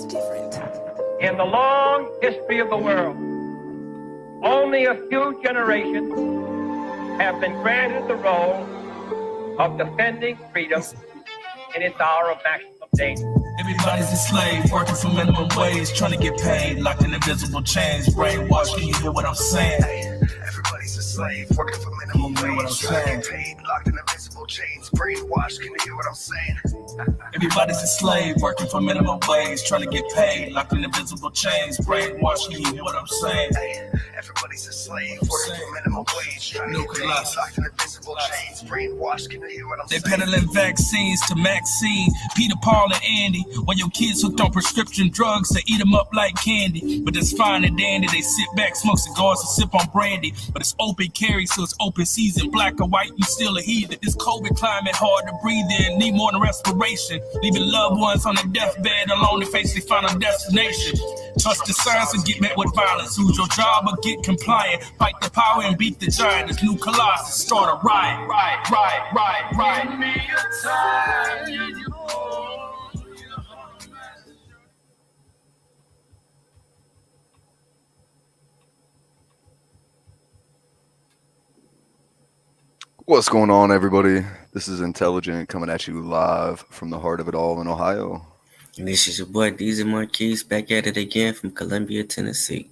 In the long history of the world, only a few generations have been granted the role of defending freedom in its hour of maximum danger. Everybody's a slave, working for minimum wage, trying to get paid, locked in invisible chains, brainwashed. Can you hear what I'm saying? Everybody's a slave, working for minimum wage, trying to get paid, locked in invisible chains, brainwashed. Can you hear what I'm saying? Everybody's a slave, working for minimum wage, trying to get paid, locked in invisible chains, brainwashed. Can you hear what I'm saying? Everybody's a slave, working for minimum wage, trying to get paid, locked in invisible chains, brainwashed. Can you hear what I'm saying? They peddling vaccines to Maxine, Peter, Paul, and Andy. While your kids hooked on prescription drugs, they eat them up like candy. But it's fine and dandy. They sit back, smoke cigars, and sip on brandy. But it's open carry, so it's open season. Black or white, you still a heathen. This COVID climate hard to breathe in. Need more than respiration. Leaving loved ones on their deathbed alone to face their final destination. Trust the signs and get met with violence. Lose your job or get compliant. Fight the power and beat the giant. This new colossus start a riot. Give me a time, you What's going on, everybody? This is Intelligent coming at you live from the heart of it all in Ohio. And this is your boy, DJ Marquise, back at it again from Columbia, Tennessee.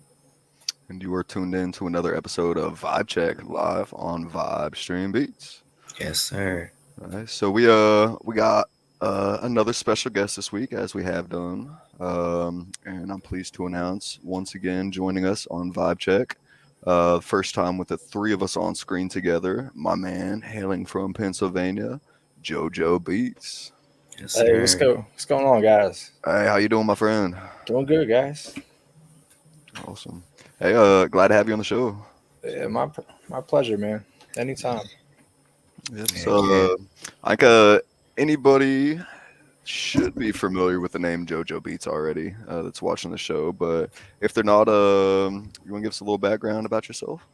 And you are tuned in to another episode of Vibe Check live on Vibe Stream Beats. Yes, sir. All right, so we got another special guest this week, as we have done. And I'm pleased to announce once again joining us on Vibe Check. First time with the three of us on screen together, my man hailing from Pennsylvania, Jojo Beats. Yes, Hey, sir. what's going on, guys? Hey, how you doing, my friend? Doing good, guys. Awesome. Hey, glad to have you on the show. Yeah, my pleasure, man. Anytime. Yep. So, anybody should be familiar with the name Jojo Beats already that's watching the show, but if they're not, you want to give us a little background about yourself?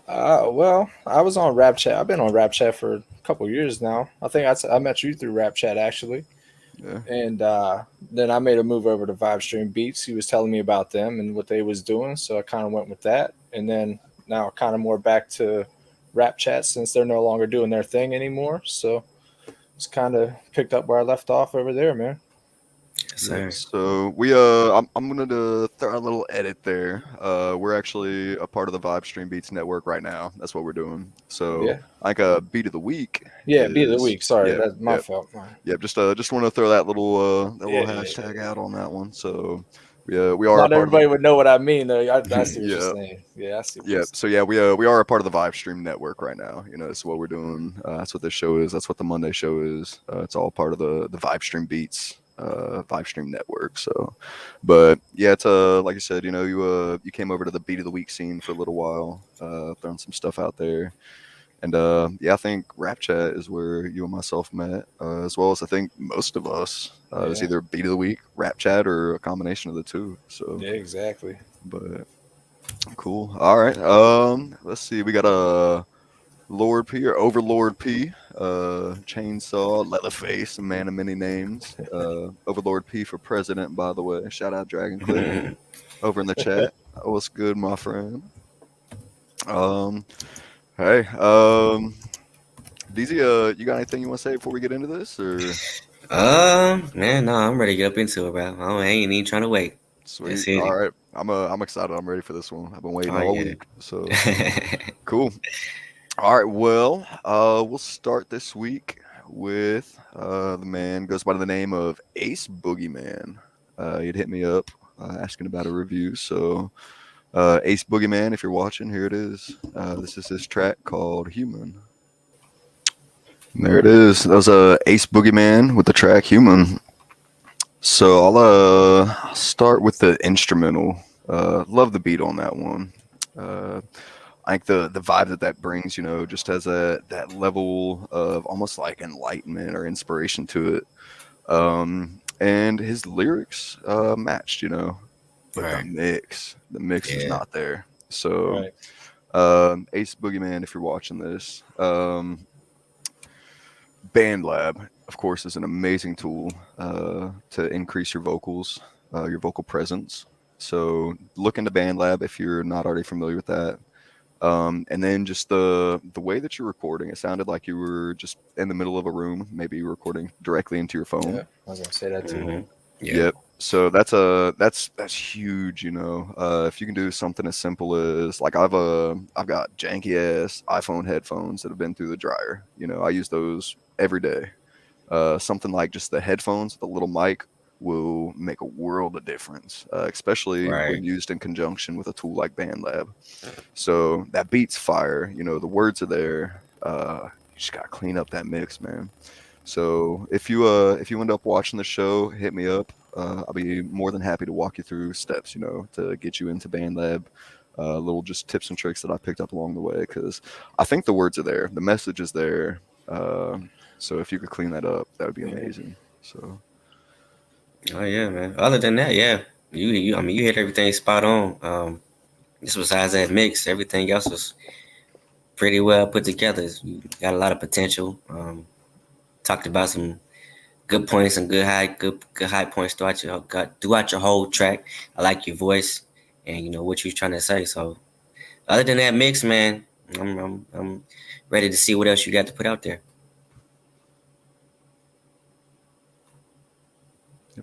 Well, I was on Rap Chat. I've been on Rap Chat for a couple years now. I think I met you through Rap Chat, actually. Yeah. And then I made a move over to Vibe Stream Beats. He was telling me about them and what they was doing, so I kind of went with that. And then now kind of more back to Rap Chat since they're no longer doing their thing anymore. So it's kind of picked up where I left off over there, man. Yes, sir. So we I'm gonna throw a little edit there. We're actually a part of the Vibe Stream Beats network right now. That's what we're doing. So Yeah. like a beat of the week. Yeah, beat of the is- week. Sorry, yeah, that's my yeah. fault. Yep, just want to throw that little Yeah. hashtag out on that one. So we are a Not part of everybody would know what I mean, though. I see what Yeah. you're saying. Yeah, I see what Yeah, you're so yeah, we are a part of the Vibe Stream network right now. You know, that's what we're doing. That's what this show is. That's what the Monday show is. It's all part of the Vibe Stream Beats Vibe Stream network. So, but yeah, it's like I said, you know, you came over to the beat of the week scene for a little while, throwing some stuff out there, and yeah, I think Rap Chat is where you and myself met, as well as I think most of us. It's Yeah. either beat of the week, Rap Chat, or a combination of the two. So Yeah, exactly. but cool. All right. Let's see. We got a Lord P or Overlord P, Chainsaw, Leatherface, a man of many names. Overlord P for president, by the way. Shout out Dragon Clip over in the chat. What's good, my friend? Hey, DZ, you got anything you want to say before we get into this, or? Man, no, I'm ready to get up into it, bro. I ain't even trying to wait. Let's Sweet. hit it. All right. I'm excited. I'm ready for this one. I've been waiting Oh, all yeah. week. So cool. All right. Well, we'll start this week with the man goes by the name of Ace Boogeyman. He'd hit me up asking about a review. So Ace Boogeyman, if you're watching, here it is. This is his track called Human. And there it is. That was Ace Boogeyman with the track Human. So I'll start with the instrumental. Love the beat on that one. I think the vibe that brings, you know, just has that level of almost like enlightenment or inspiration to it. And his lyrics matched, you know, but Right. the mix is Yeah. not there. So Right. Ace Boogeyman, if you're watching this, BandLab, of course, is an amazing tool to increase your vocals. your vocal presence. So look into BandLab if you're not already familiar with that. And then just the way that you're recording, it sounded like you were just in the middle of a room, maybe recording directly into your phone. Yeah, I was gonna say that too. Mhm. Yeah. Yep. So that's huge, you know. If you can do something as simple as like I've got janky ass iPhone headphones that have been through the dryer. You know, I use those every day. Something like just the headphones, the little mic will make a world of difference, especially Right. when used in conjunction with a tool like BandLab. So that beats fire. You know, the words are there. You just gotta clean up that mix, man. So if you end up watching the show, hit me up. I'll be more than happy to walk you through steps, you know, to get you into BandLab. Little just tips and tricks that I picked up along the way, because I think the words are there, the message is there. So if you could clean that up, that would be amazing. So Oh yeah, man. Other than that, yeah, I mean, you hit everything spot on. Just besides that mix, everything else was pretty well put together. You got a lot of potential. Talked about some good points and good high points throughout your whole track. I like your voice and you know what you're trying to say. So other than that mix, man, I'm ready to see what else you got to put out there.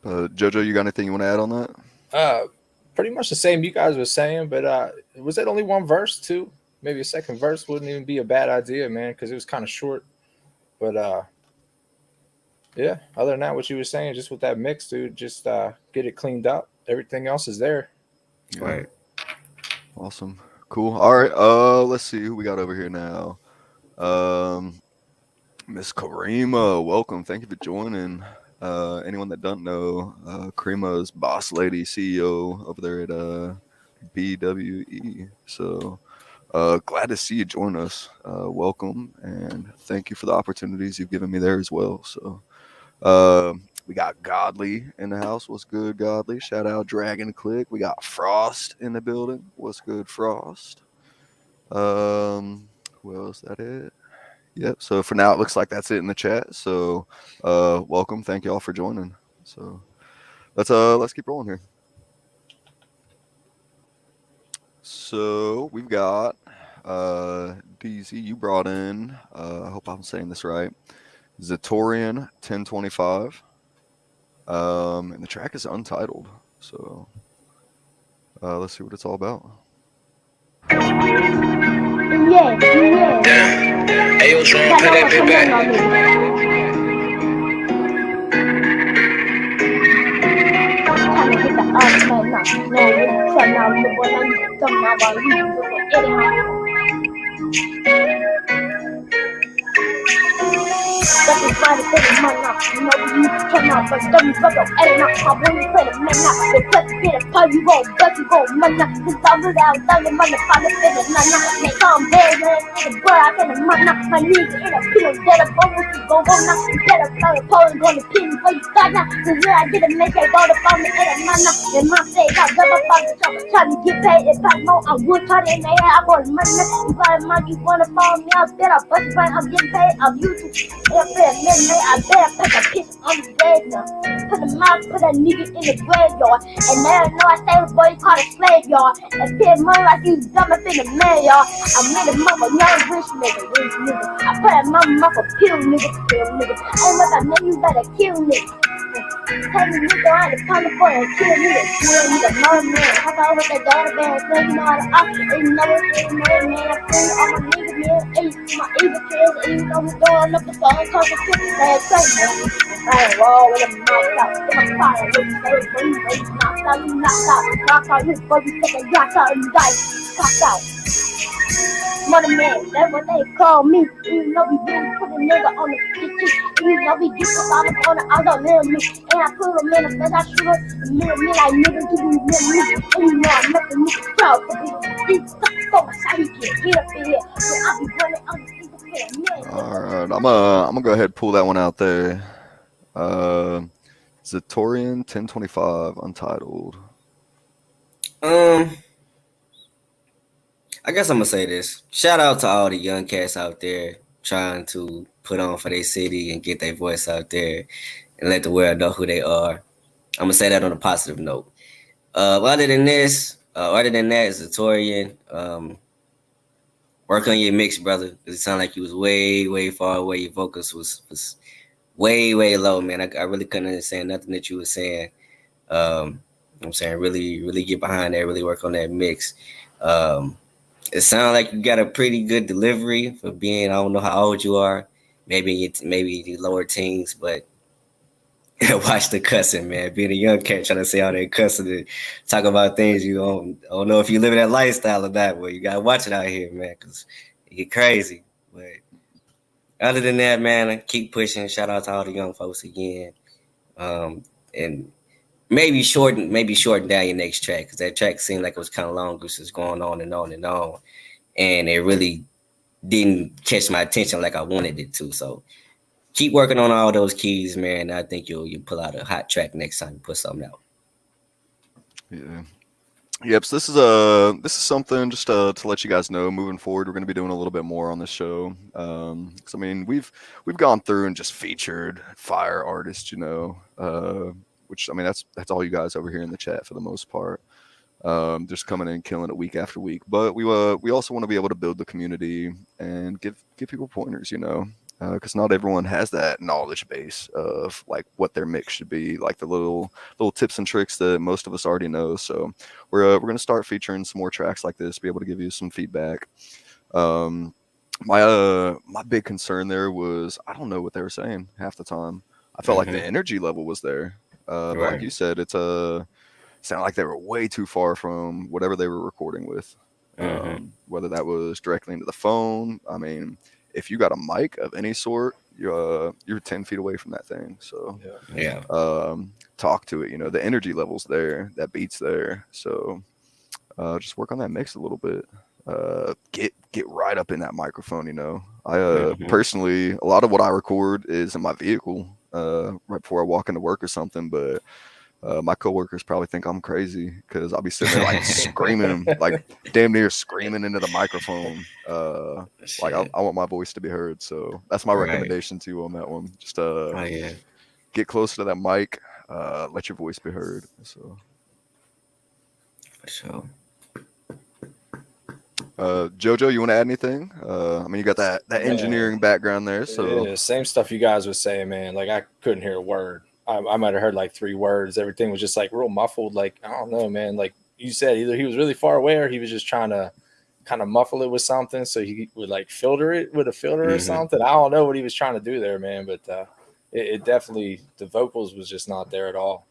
Jojo, you got anything you want to add on that? Pretty much the same you guys were saying, but was that only one verse too? Maybe a second verse wouldn't even be a bad idea, man, because it was kind of short. But yeah, other than that, what you were saying, just with that mix, dude, just get it cleaned up. Everything else is there. Yeah. Right. Awesome. Cool. All right. Let's see who we got over here now. Miss Karima, welcome. Thank you for joining. Anyone that doesn't know, Karima's boss lady, CEO over there at BWE. So glad to see you join us. Welcome, and thank you for the opportunities you've given me there as well. So we got Godly in the house. What's good, Godly? Shout out Dragon Click. We got Frost in the building. What's good, Frost? Who else? That it? Yep. So for now, it looks like that's it in the chat. So welcome. Thank you all for joining. So let's keep rolling here. So we've got DZ. You brought in. I hope I'm saying this right. Zatorian 1025. And the track is Untitled. So let's see what it's all about. Yeah. Hey, yo, Sean, put that bit back. That's just why they say the man up. You know we used to turn out, but dummy brother, edit up. I want to play the man up. They cut to get a pun, you gon' bust, you gon' man up. Cause I'm without thunder, man, if I'm a finish, man up. Make all bad, man. The boy, I can man up. My nigga in a pillow, dead up, over, you gon' go now. You better play a pole and go to pin before you start now. Cause here I get a make a go to phone me, edit man up. And my stage, I double fuck the chopper, try to get paid. If I know I'm good, try to in the head, I want money. You got a mind, you wanna follow me out there, I bust right, I'm getting paid, I'm YouTube. I better put a piece on the grave now. Put a mouth, put a nigga in the graveyard. And now I know I stay with boys called a slave yard. And pay money like you dumb up in the mail yard. I'm with a mama, young rich nigga. I put a mama up a pill nigga. Ain't what I know you better kill nigga. Tell me nigga, I ain't coming for a kill nigga. Kill nigga, murder man. I thought with the daughter band, so you know how to opt. And you know it's getting mad, man. I feel all my niggas, man. And my evil kids, and you know we throwing up the song, talking shit. That's crazy, man. I ain't roll with a mouth out. In my car, I look straight for you, baby. Knocked out, you knocked out. Knocked out, you before you take a yacht out and you die. Knocked out. Mother man, that's what they call me. You know we really put a nigga on the street. You know we get the bottom on the other little me. And I put him in the bed, I shoot him. Me like niggas do me, me. And you know I'm nothing nigga proud. These suckers go my side, he can't get up in here. But I be running on the street for a minute. All right, I'm gonna go ahead and pull that one out there. Zatorian 1025 Untitled. I guess I'm gonna say this. Shout out to all the young cats out there trying to put on for their city and get their voice out there and let the world know who they are. gonna say that on a positive note. Other than that, Zatorian, work on your mix, brother. It sounded like you was way far away. Your vocals was way low, man. I really couldn't understand nothing that you were saying. I'm saying really get behind that, really work on that mix. It sounds like you got a pretty good delivery for being, I don't know how old you are, maybe the lower teens, but watch the cussing, man. Being a young cat trying to say all that cussing and talk about things you don't know if you live in that lifestyle or not, but you gotta watch it out here, man, because it get crazy. But other than that, man, keep pushing. Shout out to all the young folks again. And maybe shorten down your next track, because that track seemed like it was kind of long, because it's going on and on and on, and it really didn't catch my attention like I wanted it to. So keep working on all those keys, man. I think you'll pull out a hot track next time you put something out. Yeah. Yep. So this is something just to let you guys know. Moving forward, we're going to be doing a little bit more on this show. 'Cause, I mean, we've gone through and just featured fire artists, which, I mean, that's all you guys over here in the chat for the most part. Just coming in, killing it week after week. But we also want to be able to build the community and give people pointers, because not everyone has that knowledge base of like what their mix should be, like the little tips and tricks that most of us already know. So we're gonna start featuring some more tracks like this, be able to give you some feedback. My big concern there was I don't know what they were saying half the time. I felt like the energy level was there. But like you said, it's sounded like they were way too far from whatever they were recording with. Whether that was directly into the phone. I mean, if you got a mic of any sort, you're 10 feet away from that thing. So talk to it. The energy level's there, that beat's there. So just work on that mix a little bit. Get right up in that microphone. I personally, a lot of what I record is in my vehicle right before I walk into work or something, but my coworkers probably think I'm crazy because I'll be sitting there like screaming, like damn near screaming into the microphone. Like I want my voice to be heard. So that's my recommendation to you on that one. Just get closer to that mic, let your voice be heard. So for sure. Jojo, you want to add anything? I mean, you got that engineering background there. So yeah, same stuff you guys were saying, man. Like I couldn't hear a word. I might have heard like 3 words. Everything was just like real muffled. Like, I don't know, man. Like you said, either he was really far away or he was just trying to kind of muffle it with something so he would like filter it with a filter or something. I don't know what he was trying to do there, man. But it definitely, the vocals was just not there at all.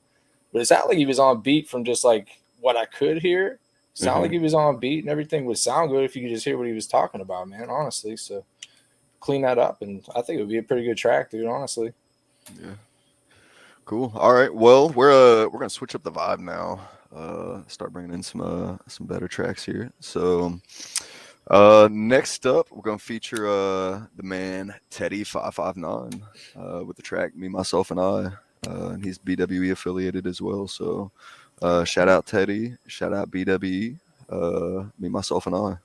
But it sounded like he was on beat from just like what I could hear. Sounded like he was on beat and everything would sound good if you could just hear what he was talking about, man, honestly. So clean that up and I think it would be a pretty good track, dude, honestly. Yeah. Cool. All right. Well, we're gonna switch up the vibe now. Start bringing in some better tracks here. So, next up, we're gonna feature the man Teddy 559 with the track "Me, Myself, and I," and he's BWE affiliated as well. So, shout out Teddy, shout out BWE, "Me, Myself, and I."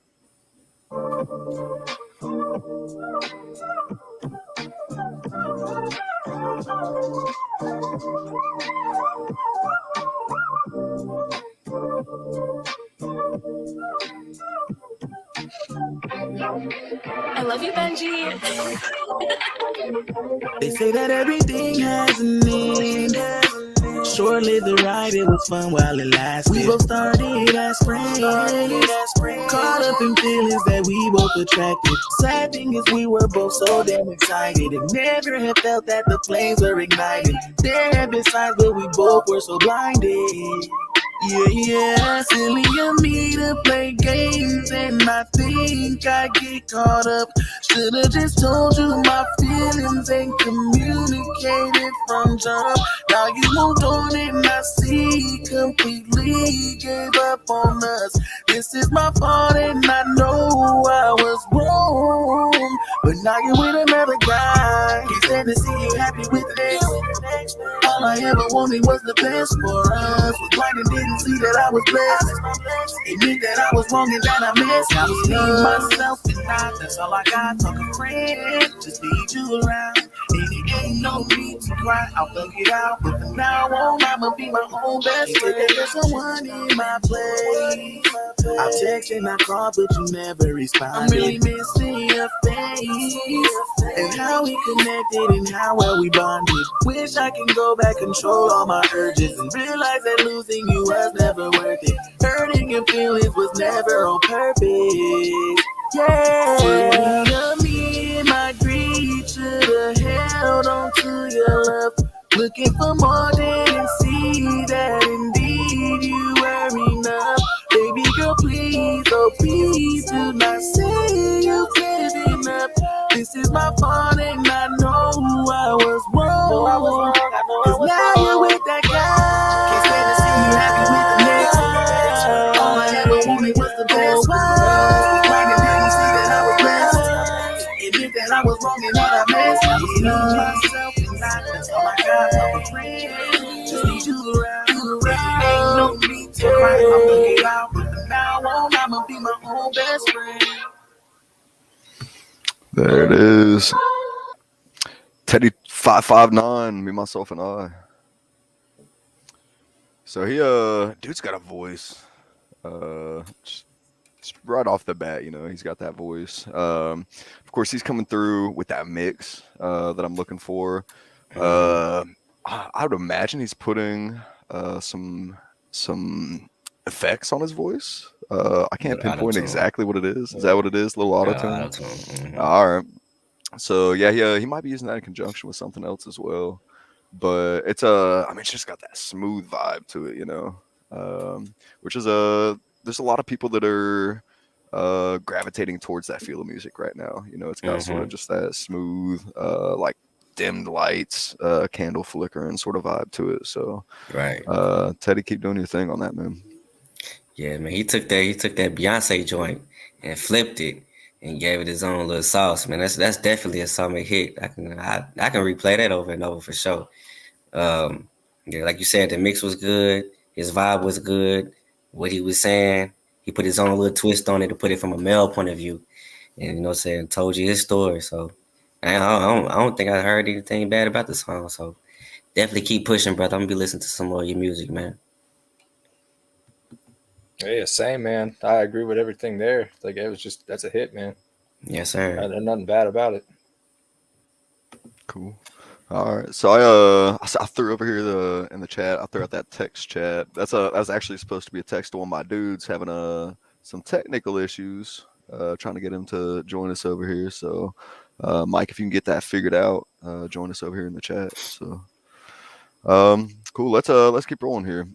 I love you, Benji. They say that everything has an end. Short-lived the ride, it was fun while it lasted. We both started as friends, caught up in feelings that we both attracted. Sad thing is we were both so damn excited and never had felt that the flames were ignited. There have been signs where we both were so blinded. Yeah, silly of me to play games and I think I get caught up. Should've just told you my feelings ain't communicated from jump. Now you moved on and I see completely gave up on us. This is my fault and I know I was wrong. But now you're with another guy. He said to see you happy with the next. All I ever wanted was the best for us. Was blind and didn't see that I was blessed. Admit that I was wrong and that I messed up. Me, myself, and I. That's all I got. Talk a friend. Just need you around. Any Ain't no need to cry, I'll thug it out. But from now on, I'ma be my own best friend. If there's someone in my place, I text and I call, but you never respond. I'm really missing your face and how we connected and how well we bonded. Wish I can go back, control all my urges, and realize that losing you was never worth it. Hurting your feelings was never on purpose. Yeah, me and my greed should've held on to your love. Looking for more than see that indeed you were enough. Baby girl, please, oh please do not say you're giving up. This is my fault and I know I was wrong. Cause now you're with that guy. Can't stand to see you happy with the next. All I ever wanted was the best one. Right and then you see that I was blessed. Admit that I was wrong and that I messed up. Just lose myself and that's all I got for a friend. Just need you around. Ain't no need to cry, I'll look it out. From now on, I'ma be my own best friend. There it is. Teddy 559, me, myself, and I. So he dude's got a voice. Just right off the bat, you know, he's got that voice. Of course, he's coming through with that mix that I'm looking for. I would imagine he's putting some effects on his voice. I can't pinpoint exactly what it is. Is that what it is? Little auto-tune? Mm-hmm. All right. So yeah, he might be using that in conjunction with something else as well. But it's it's just got that smooth vibe to it, you know. Which is there's a lot of people that are gravitating towards that feel of music right now. You know, it's got sort of just that smooth, like dimmed lights, candle flickering sort of vibe to it. So right. Teddy, keep doing your thing on that, man. Yeah, man. He took that Beyonce joint and flipped it and gave it his own little sauce, man. That's definitely a summer hit. I can replay that over and over for sure. Yeah, like you said, the mix was good. His vibe was good. What he was saying, he put his own little twist on it to put it from a male point of view, and you know, what I'm saying, told you his story. So I don't think I heard anything bad about the song. So definitely keep pushing, brother. I'm gonna be listening to some more of your music, man. Yeah, same, man. I agree with everything there. Like, it was just, that's a hit, man. Yes, sir. There's nothing bad about it. Cool. All right. So I threw over here in the chat. I threw out that text chat. That's actually supposed to be a text to one of my dudes having some technical issues. Trying to get him to join us over here. So Mike, if you can get that figured out, join us over here in the chat. So cool. Let's keep rolling here.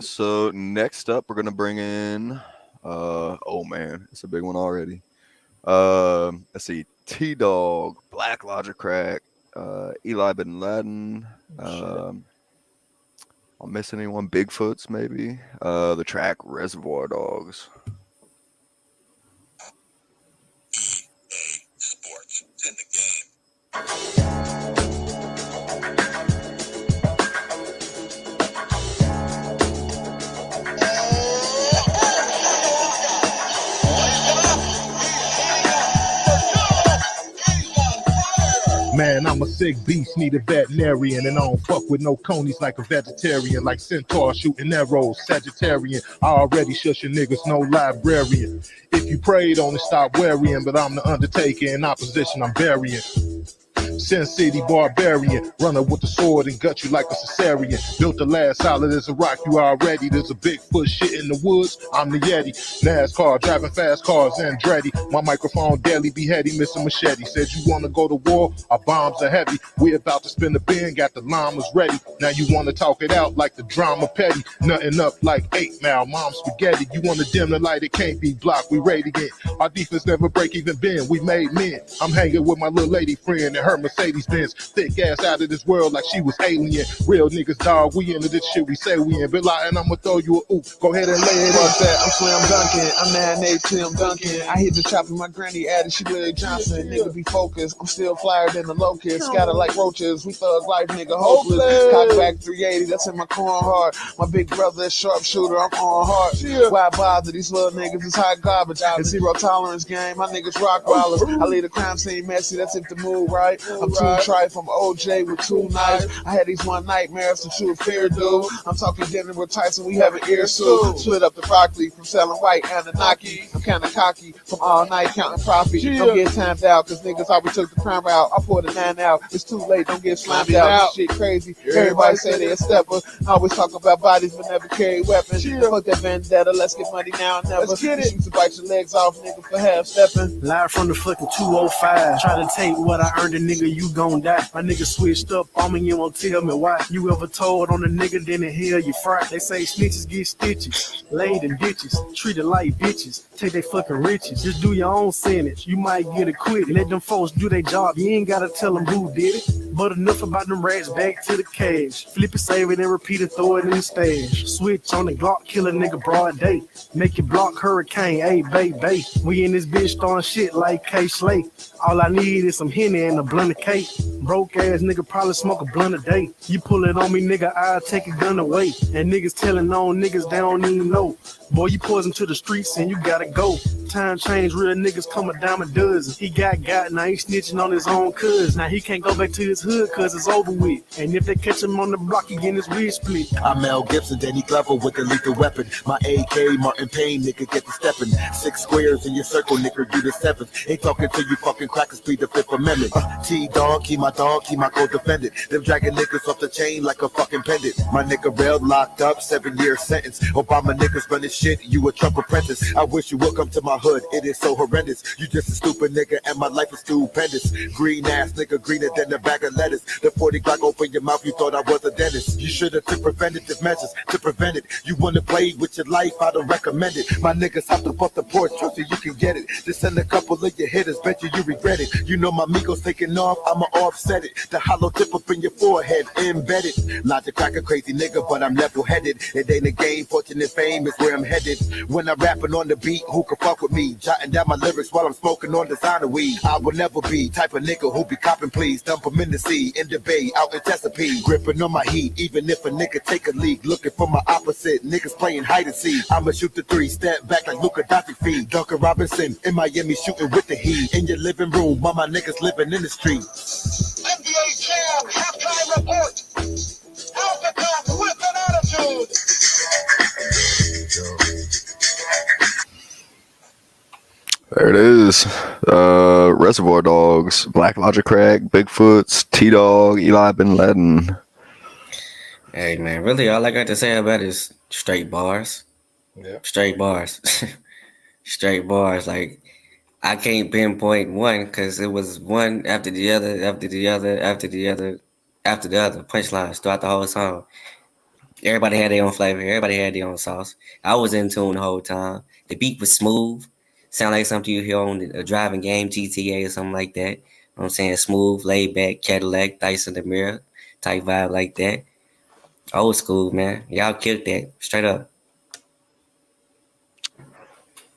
So next up, we're gonna bring in oh man, it's a big one already. Let's see, T-Dog, Black Logic Crack, Eli Bin Laden. I'm missing anyone? Bigfoots maybe. The track Reservoir Dogs. EA Sports in the game. Man, I'm a sick beast, need a veterinarian, and I don't fuck with no conies like a vegetarian, like Centaur shooting arrows, Sagittarian. I already shush your niggas, no librarian. If you prayed on it, stop worrying, but I'm the Undertaker, in opposition, I'm burying. Sin City barbarian, runner with the sword and gut you like a cesarean. Built the last solid as a rock, you already. There's a Bigfoot shit in the woods, I'm the Yeti. NASCAR, driving fast cars, Andretti. My microphone daily be heady, missing machete. Said you wanna go to war, our bombs are heavy. We about to spin the bin, got the llamas ready. Now you wanna talk it out like the drama petty. Nothing up like 8 Mile, mom spaghetti. You wanna dim the light, it can't be blocked, we radiant. Our defense never break even bend, we made men. I'm hanging with my little lady friend and her Mercedes-Benz, thick ass out of this world like she was alien. Real niggas, dog, we into this shit we say we in. But lying, I'ma throw you a oop. Go ahead and lay it Fuck in. that, I'm Slam Duncan. I'm 9'8", Tim Duncan. I hit the chopper, my granny added, she Larry Johnson. Nigga be focused, I'm still flyer than the locust. Scatter like roaches, we thug life, nigga, hopeless. Cock back 380, that's in my corn hard. My big brother is sharpshooter, I'm on hard. Why bother, these little niggas is hot garbage. It's zero tolerance game, my niggas rock rollers. I leave the crime scene messy, that's if the mood right. I'm too try from OJ with 2 knives. I had these one nightmares to true fear, dude. I'm talking dinner with Tyson, we have an ear suit. Split up the broccoli from selling white Anunnaki. I'm kinda cocky from all night counting profit. Don't get timed out, cause niggas always took the crime route. I poured a 9 out, it's too late, don't get slammed out. This shit crazy, everybody say they a stepper. I always talk about bodies but never carry weapons. Fuck that vendetta, let's get money now and never. You shoot to bite your legs off, nigga, for half stepping. Live from the fucking 205. Try to take what I earned, a nigga, you gon' die. My nigga switched up on me, you won't tell me why. You ever told on a nigga, then in hell you fried. They say snitches get stitches, laid in ditches, treated like bitches. Take they fucking riches, just do your own sentence. You might get acquitted. Let them folks do their job, you ain't gotta tell them who did it. But enough about them rats, back to the cash. Flip it, save it, and repeat it, throw it in the stash. Switch on the Glock, kill a nigga broad day. Make it block hurricane, hey, baby. We in this bitch throwing shit like K-Slay. All I need is some Henny and a blunt of cake. Broke ass nigga probably smoke a blunt a day. You pull it on me, nigga, I'll take a gun away. And niggas telling on niggas they don't even know. Boy, you poison to the streets and you gotta go. Time change, real niggas come a dime a dozen. He got, now he snitching on his own cuz. Now he can't go back to his hood cause it's over with. And if they catch him on the block, he getting his wig split. I'm Mel Gibson, Danny Glover with the lethal weapon. My AK, Martin Payne, nigga, get the steppin'. 6 squares in your circle, nigga, do the 7th. Ain't talking to you fucking crackers, plead the 5th Amendment. T-Dog, keep my co-defendant. Them dragging niggas off the chain like a fucking pendant. My nigga rail locked up, 7-year sentence. Obama niggas running shit, you a Trump apprentice. I wish you would come to my hood, it is so horrendous. You just a stupid nigga and my life is stupendous. Green ass nigga, greener than a bag of lettuce. The 40 Glock open your mouth, you thought I was a dentist. You should have took preventative measures to prevent it. You wanna play with your life, I don't recommend it. My niggas have to bust the porch, trust you, you can get it. Just send a couple of your hitters, bet you regret it. You know my Migos taking off, I'ma offset it. The hollow tip up in your forehead, embedded. Not to crack a crazy nigga, but I'm level-headed. It ain't a game, fortune and fame is where I'm headed. When I'm rapping on the beat, who can fuck with me? Jotting down my lyrics while I'm smoking on designer weed. I will never be type of nigga who be copping please. Dump them in the sea, in the bay, out in Chesapeake. Gripping on my heat, even if a nigga take a leak. Looking for my opposite, niggas playing hide and seek. I'ma shoot the 3, step back like Luka Doncic feed. Duncan Robinson in Miami shooting with the heat. In your living room while my niggas living in the street. NBA Jam halftime report. Alpha with an attitude. There it is. Reservoir Dogs, Black Logic Crack, Bigfoots, T-Dog, Eli Bin Laden. Hey, man, really all I got to say about it is straight bars. Yeah. Straight bars. Straight bars. Like, I can't pinpoint one because it was one after the other, after the other, after the other, after the other. Punchlines throughout the whole song. Everybody had their own flavor. Everybody had their own sauce. I was in tune the whole time. The beat was smooth. Sound like something you hear on a driving game, GTA or something like that. You know what I'm saying? Smooth, laid back, Cadillac, Dice in the mirror type vibe like that. Old school, man. Y'all killed that. Straight up.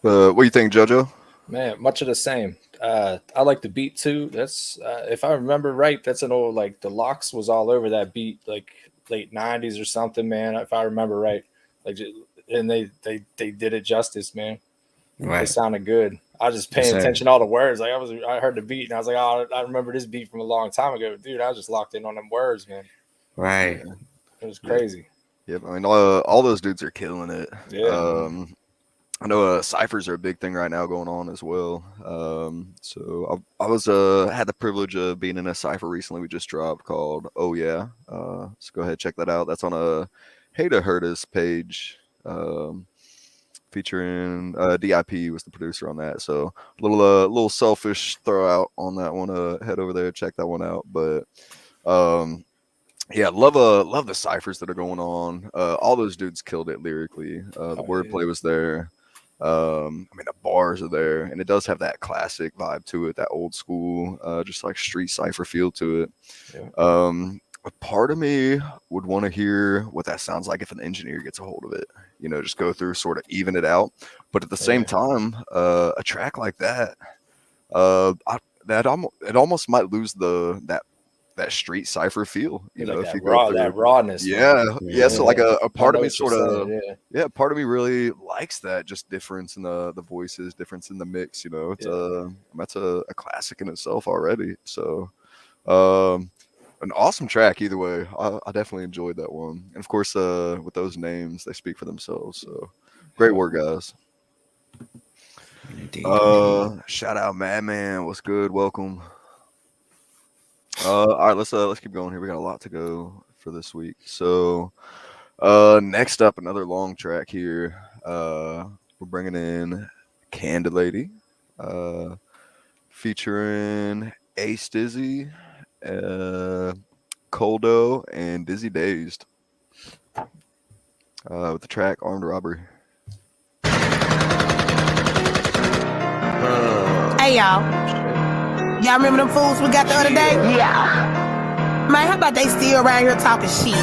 What do you think, Jojo? Man, much of the same. I like the beat too. That's if I remember right, that's an old like the Locks was all over that beat, like late '90s or something, man. If I remember right, like, and they did it justice, man. Right. They sounded good. I was just paying attention to all the words. Like I heard the beat and I was like, oh, I remember this beat from a long time ago, dude. I was just locked in on them words, man. Right. It was crazy. Yep. I mean, all those dudes are killing it. Yeah. I know ciphers are a big thing right now going on as well. So I was had the privilege of being in a cipher recently. We just dropped called Oh Yeah. So go ahead, check that out. That's on a Hate Hurt Us page. Featuring DIP was the producer on that. So a little selfish throw out on that one. Head over there, check that one out. But yeah, love the ciphers that are going on. All those dudes killed it lyrically. The wordplay was there. I mean, the bars are there, and it does have that classic vibe to it, that old school, just like street cipher feel to it. Yeah. A part of me would want to hear what that sounds like if an engineer gets a hold of it. You know, just go through, sort of even it out. But at the same time, a track like that, it almost might lose that street cipher feel. You know, if you go through that rawness. Yeah. So like a part of me sort of, part of me really likes that, just difference in the voices, difference in the mix. You know, it's that's a classic in itself already. So An awesome track either way. I definitely enjoyed that one. And of course, with those names, they speak for themselves. So great work, guys. Indeed. Shout out Madman. What's good? Welcome. All right, let's keep going here. We got a lot to go for this week. So next up, another long track here. We're bringing in Candid Lady, featuring Ace Dizzy, Coldo, and Dizzy Dazed, with the track Armed Robbery. Hey y'all. Y'all remember them fools we got the other day? Yeah. Man, how about they still around here talking shit?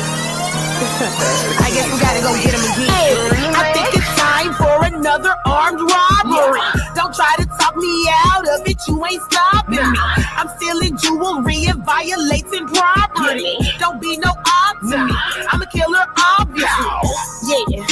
I guess we gotta go get them again. I think it's time for another armed robbery. Don't try to talk me out of it, you ain't stopping me. I'm stealing jewelry and violating property. Don't be no op to me. I'm a killer, obviously. Yeah.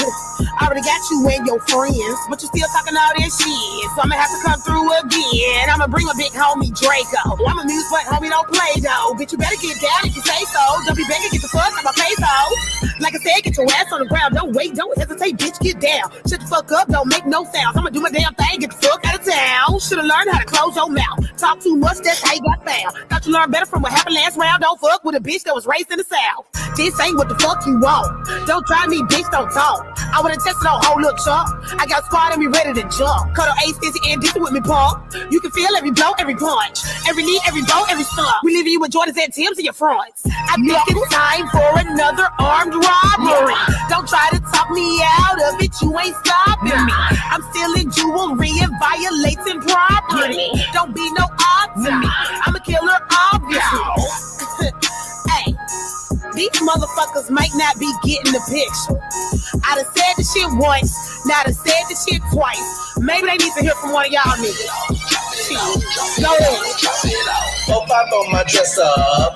I already got you and your friends, but you still talking all this shit. So I'ma have to come through again. I'ma bring my big homie Draco. I'm amused, but homie don't play though. Bitch, you better get down if you say so. Don't be begging, get the fuck out my face, ho. Like I said, get your ass on the ground. Don't wait, don't hesitate, bitch, get down. Shut the fuck up, don't make no sounds. I'ma do my damn thing, get the fuck out of town. Should've learned how to close your mouth. Talk too much, that's how you got found. Thought you learned better from what happened last round. Don't fuck with a bitch that was raised in the South. This ain't what the fuck you want. Don't try me, bitch, don't talk. I would've tested on whole look, chump. I got squad and we ready to jump. Cuddle Ace, Dizzy, and Dizzy with me, pump. You can feel every blow, every punch. Every knee, every blow, every stump. We leaving you with Jordans and Timbs in your fronts. I think it's time for another armed robbery. Don't try to talk me out of it, you ain't stopping me. I'm stealing jewelry and violating property. Don't be no op to me. I'm a killer, obviously. Hey, these motherfuckers might not be getting the picture. I done said the shit once, now I done said the shit twice. Maybe they need to hear from one of y'all niggas. Go ahead. 4-5 on my dresser,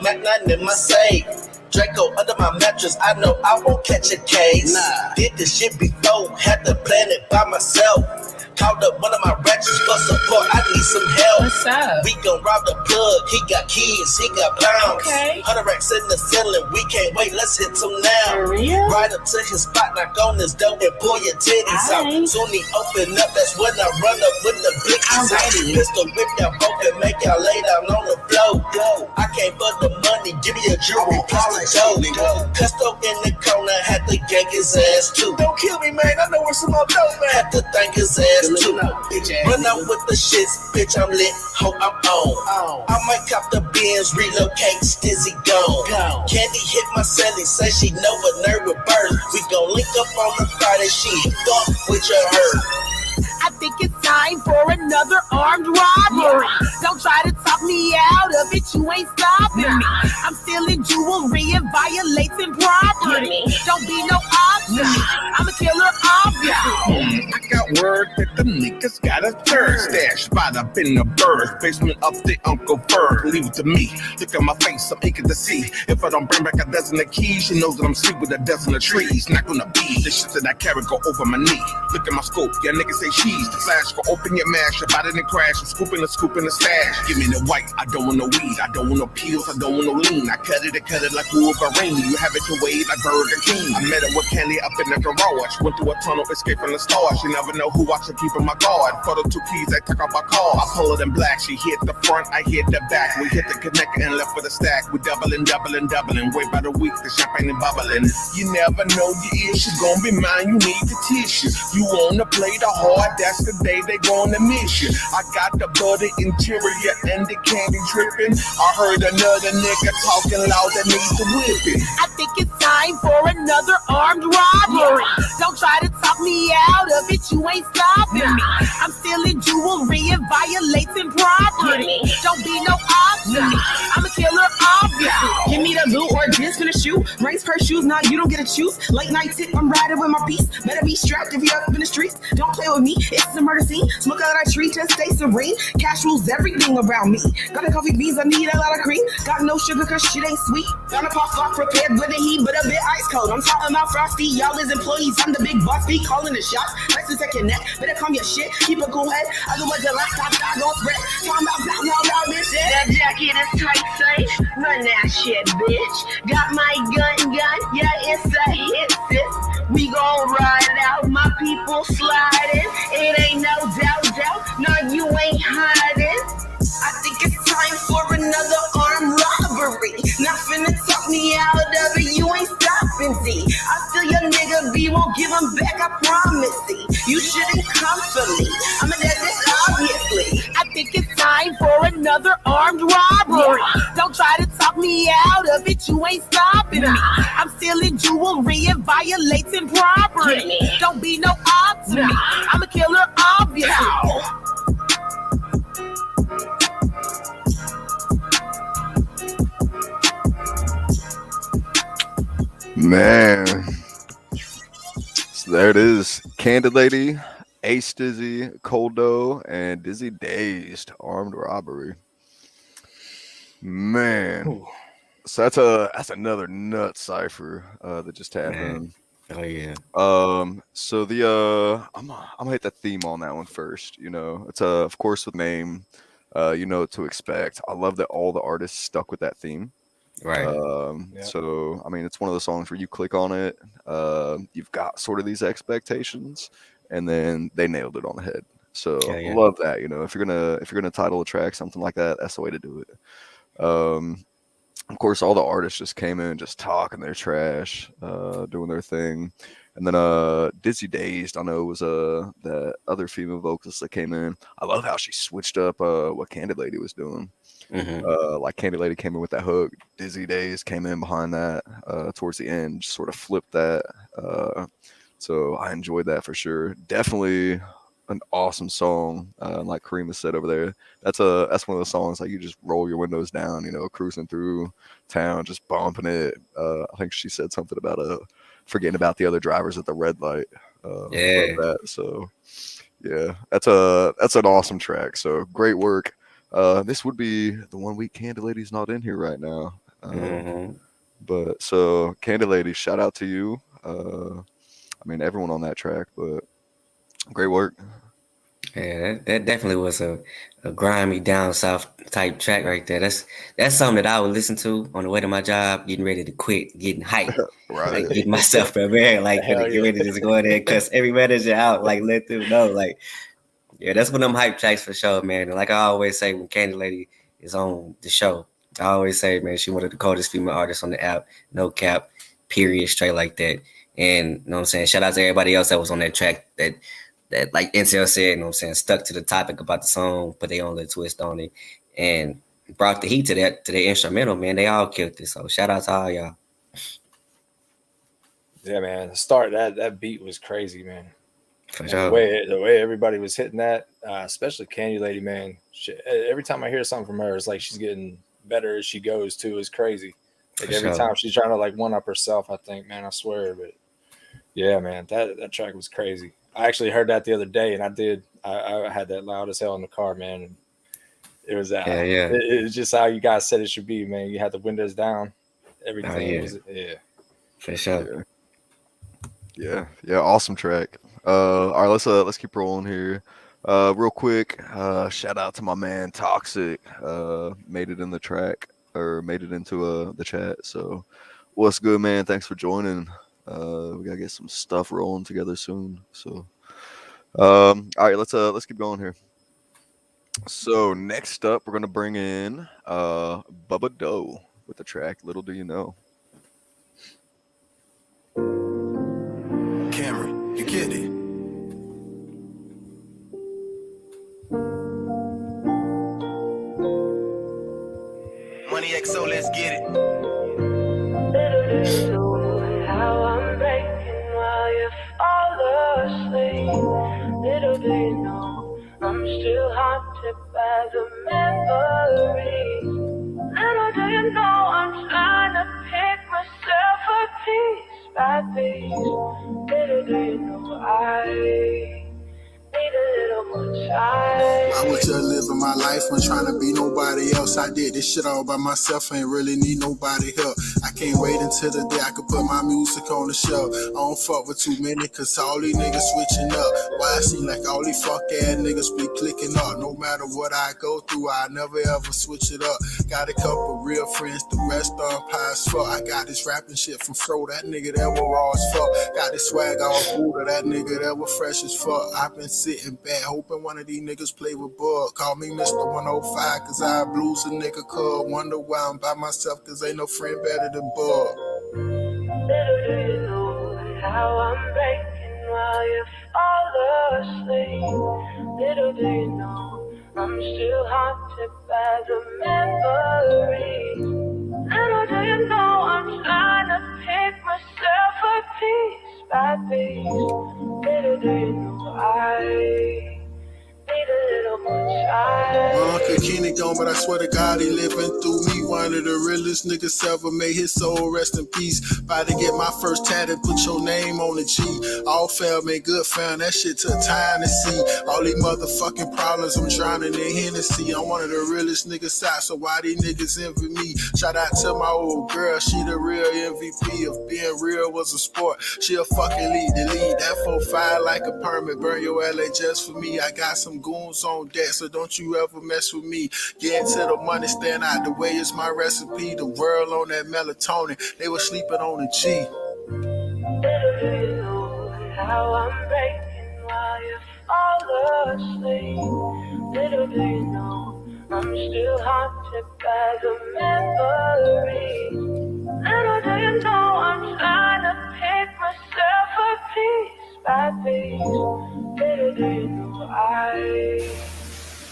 Mac 9 in my safe. Draco under my mattress, I know I won't catch a case. Did this shit before, had to plan it by myself. Called up one of my ratchets for support, I need some help. What's up? We gon' rob the plug, he got keys, he got pounds. Okay. 100 racks in the ceiling, we can't wait, let's hit him now. Right up to his spot, knock on his door and pull your titties out. Soon he open up, that's when I run up with the blickies out. Pistol whip y'all both and make y'all lay down on the floor. I came for the money, give me a jewelry, pistol Joe. Custo in the corner, had to gank his ass too. Don't kill me, man, I know where some more dope, man. Had to thank his ass too. Run out with the shits, bitch, I'm lit, ho, I'm on. I might cop the Benz, relocate, Stizzy gone. Candy hit my celly, say she know a nerd with birds. We gon' link up on the Friday, she fuck with your herd. I think it's time for another armed robbery. Don't try to talk me out of it, you ain't stopping me. I'm stealing jewelry and violating property. Don't be no op to me. I'm a killer, obviously. I got word that the niggas got a third stash spot up in the birds. Basement of the Uncle Bird. Leave it to me. Look at my face, I'm aching to see. If I don't bring back a dozen of keys, she knows that I'm sleep with a dozen of trees. Not gonna be the shit that I carry go over my knee. Look at my scope, yeah, niggas say cheese. The flash go open your mash, about it and crash. I'm scooping the stash. Give me the white, I don't want no weed. I don't want no pills, I don't want no lean. I cut it like Wolverine. You have it to wait like Burger King. I met her with candy up in the garage. Went through a tunnel, escaped from the stars. You never know who I should keep in my guard. For the 2 keys, I took out my car. I pull it in black. She hit the front, I hit the back. We hit the connector and left with a stack. We doubling. Wait by the week, the champagne and bubbling. You never know your issue. Gonna be mine, you need the tissue. You wanna play the hard, that's the day they gonna miss you. I got the butter interior and the candy dripping. I heard another nigga talking loud that needs to whip it. I think it's time for another armed robbery. Don't try to talk me out of it, you ain't stopping me. I'm stealing jewelry and violating property. Don't be no op to me. I'm a killer, obviously. obviously. Give me the loot or just finna shoot. Race per shoes, nah, you don't get to choose. Late night tip, I'm riding with my piece. Better be strapped if you up in the streets. Don't play with me, it's a murder scene. Smoke out that tree, just stay serene. Cash rules everything around me. Got the coffee beans, I need a lot of cream. Got no sugar cause shit ain't sweet. Gonna pop off prepared with the heat, but a bit ice cold. I'm talking about frosty, y'all is employees. I'm the big boss, be calling the shots. Nice to take your neck, better calm your shit. Keep a cool head, otherwise the laptop I gon' spread. Talking about this shit. That jacket is tight, safe. Run that shit, bitch. Got my gun, yeah, it's a hit, sis. We gon' ride out, my people sliding. It ain't no doubt, no, you ain't hiding. I think it's time for another armed robbery. Not finna talk me out of it, you ain't stopping, Z. I feel your nigga B won't give him back, I promise, Z. You shouldn't come for me, I'm a dead bitch, obviously. I think it's time for another armed robbery. Don't try to talk me out of it, you ain't stopping me. I'm stealing jewelry and violating property. Don't be no op to me, I'm a killer, obviously. Man, so there it is. Candid Lady, Ace Dizzy, Coldo, and Dizzy Dazed, armed robbery. Man, Ooh. so that's another nut cipher that just happened. Oh yeah. So the I'm gonna hit the theme on that one first. You know, it's of course with name, you know what to expect. I love that all the artists stuck with that theme. Right. So I mean, it's one of those songs where you click on it, you've got sort of these expectations, and then they nailed it on the head. So Yeah. love that. You know, if you're gonna title a track something like that, that's the way to do it. Of course, all the artists just came in just talking their trash, doing their thing, and then Dizzy Dazed, I know was that other female vocalist that came in. I love how she switched up what Candid Lady was doing. Like Candy Lady came in with that hook, Dizzy Days came in behind that towards the end, just sort of flipped that. So I enjoyed that for sure. Definitely an awesome song. Like Kareem has said over there, that's one of those songs like you just roll your windows down, you know, cruising through town, just bumping it. I think she said something about forgetting about the other drivers at the red light. Yeah. That. So yeah, that's an awesome track. So great work. This would be the 1 week Candy Lady's not in here right now. But so Candy Lady, shout out to you. I mean everyone on that track, but great work. Yeah, that definitely was a grimy down south type track right there. That's something that I would listen to on the way to my job, getting ready to quit, getting hyped, Right. like getting myself prepared, like get ready to just go in there and cuss every manager out, like let them know, like. Yeah, that's one of them hype tracks for sure, man. And like I always say when Candy Lady is on the show, I always say, man, she one of the coldest female artists on the app. No cap, period, straight like that. And you know what I'm saying? Shout out to everybody else that was on that track that like NCL said, you know what I'm saying, stuck to the topic about the song, put their own little twist on it, and brought the heat to the instrumental, man. They all killed it. So shout out to all y'all. Yeah, man. The start that beat was crazy, man. For And sure. the way everybody was hitting that, especially Candy Lady, man. Every time I hear something from her, it's like she's getting better as she goes too. It's crazy. Like For every sure. time she's trying to like one up herself, I think, man, I swear. But yeah, man, that track was crazy. I actually heard that the other day, and I had that loud as hell in the car, man. And it was it's just how you guys said it should be, man. You had the windows down, everything. For sure. Yeah, awesome track. All right, let's keep rolling here. Real quick, shout out to my man Toxic. Made it in the track or made it into the chat. So, what's good, man? Thanks for joining. We gotta get some stuff rolling together soon. So, all right, let's keep going here. So next up, we're gonna bring in Bubba Doe with the track "Little Do You Know." Cameron, you get it. Money XO, let's get it. Little do you know how I'm breaking while you fall asleep. Little do you know I'm still haunted by the memories. Little do you know I'm trying to pick myself up piece by piece? Little do you know I need a little more time. I was just living my life when trying to be nobody else. I did this shit all by myself, ain't really need nobody help. I can't wait until the day I can put my music on the shelf. I don't fuck with too many, cause all these niggas switching up. Why I seem like all these fuck ass niggas be clicking up. No matter what I go through, I never ever switch it up. Got a couple real friends, the rest on pie as fuck. I got this rapping shit from Fro, that nigga that was raw as fuck. Got this swag all Buddha, that nigga that was fresh as fuck. I've been sitting back, hoping one of these niggas play with Bug. Call me Mr. 105, cause I blues a nigga cub. Wonder why I'm by myself, cause ain't no friend better than Bug. Little do you know how I'm breaking while you fall asleep. Little do you know I'm still haunted by the memories. Little do you know I'm trying to pick myself up piece by piece. Little do you know I need a little more time. Uncle Kenny gone, but I swear to God he living through me. One of the realest niggas ever, may his soul rest in peace. About to get my first tat and put your name on the G. All fail, made good found, that shit took time to see. All these motherfucking problems, I'm drowning in Hennessy. I'm one of the realest niggas out, so why these niggas envy me? Shout out to my old girl, she the real MVP. Of being real was a sport, she a fucking lead the lead. That 4-5 like a permit, burn your LA just for me. I got some goons on deck, so don't you ever mess with me. Get to the money, stand out the way, it's my recipe. The world on that melatonin, they were sleeping on the G. Little do you know how I'm breaking while you fall asleep. Little do you know I'm still haunted by the memories. Little do you know I'm trying to pick myself up piece by piece. Little do you know I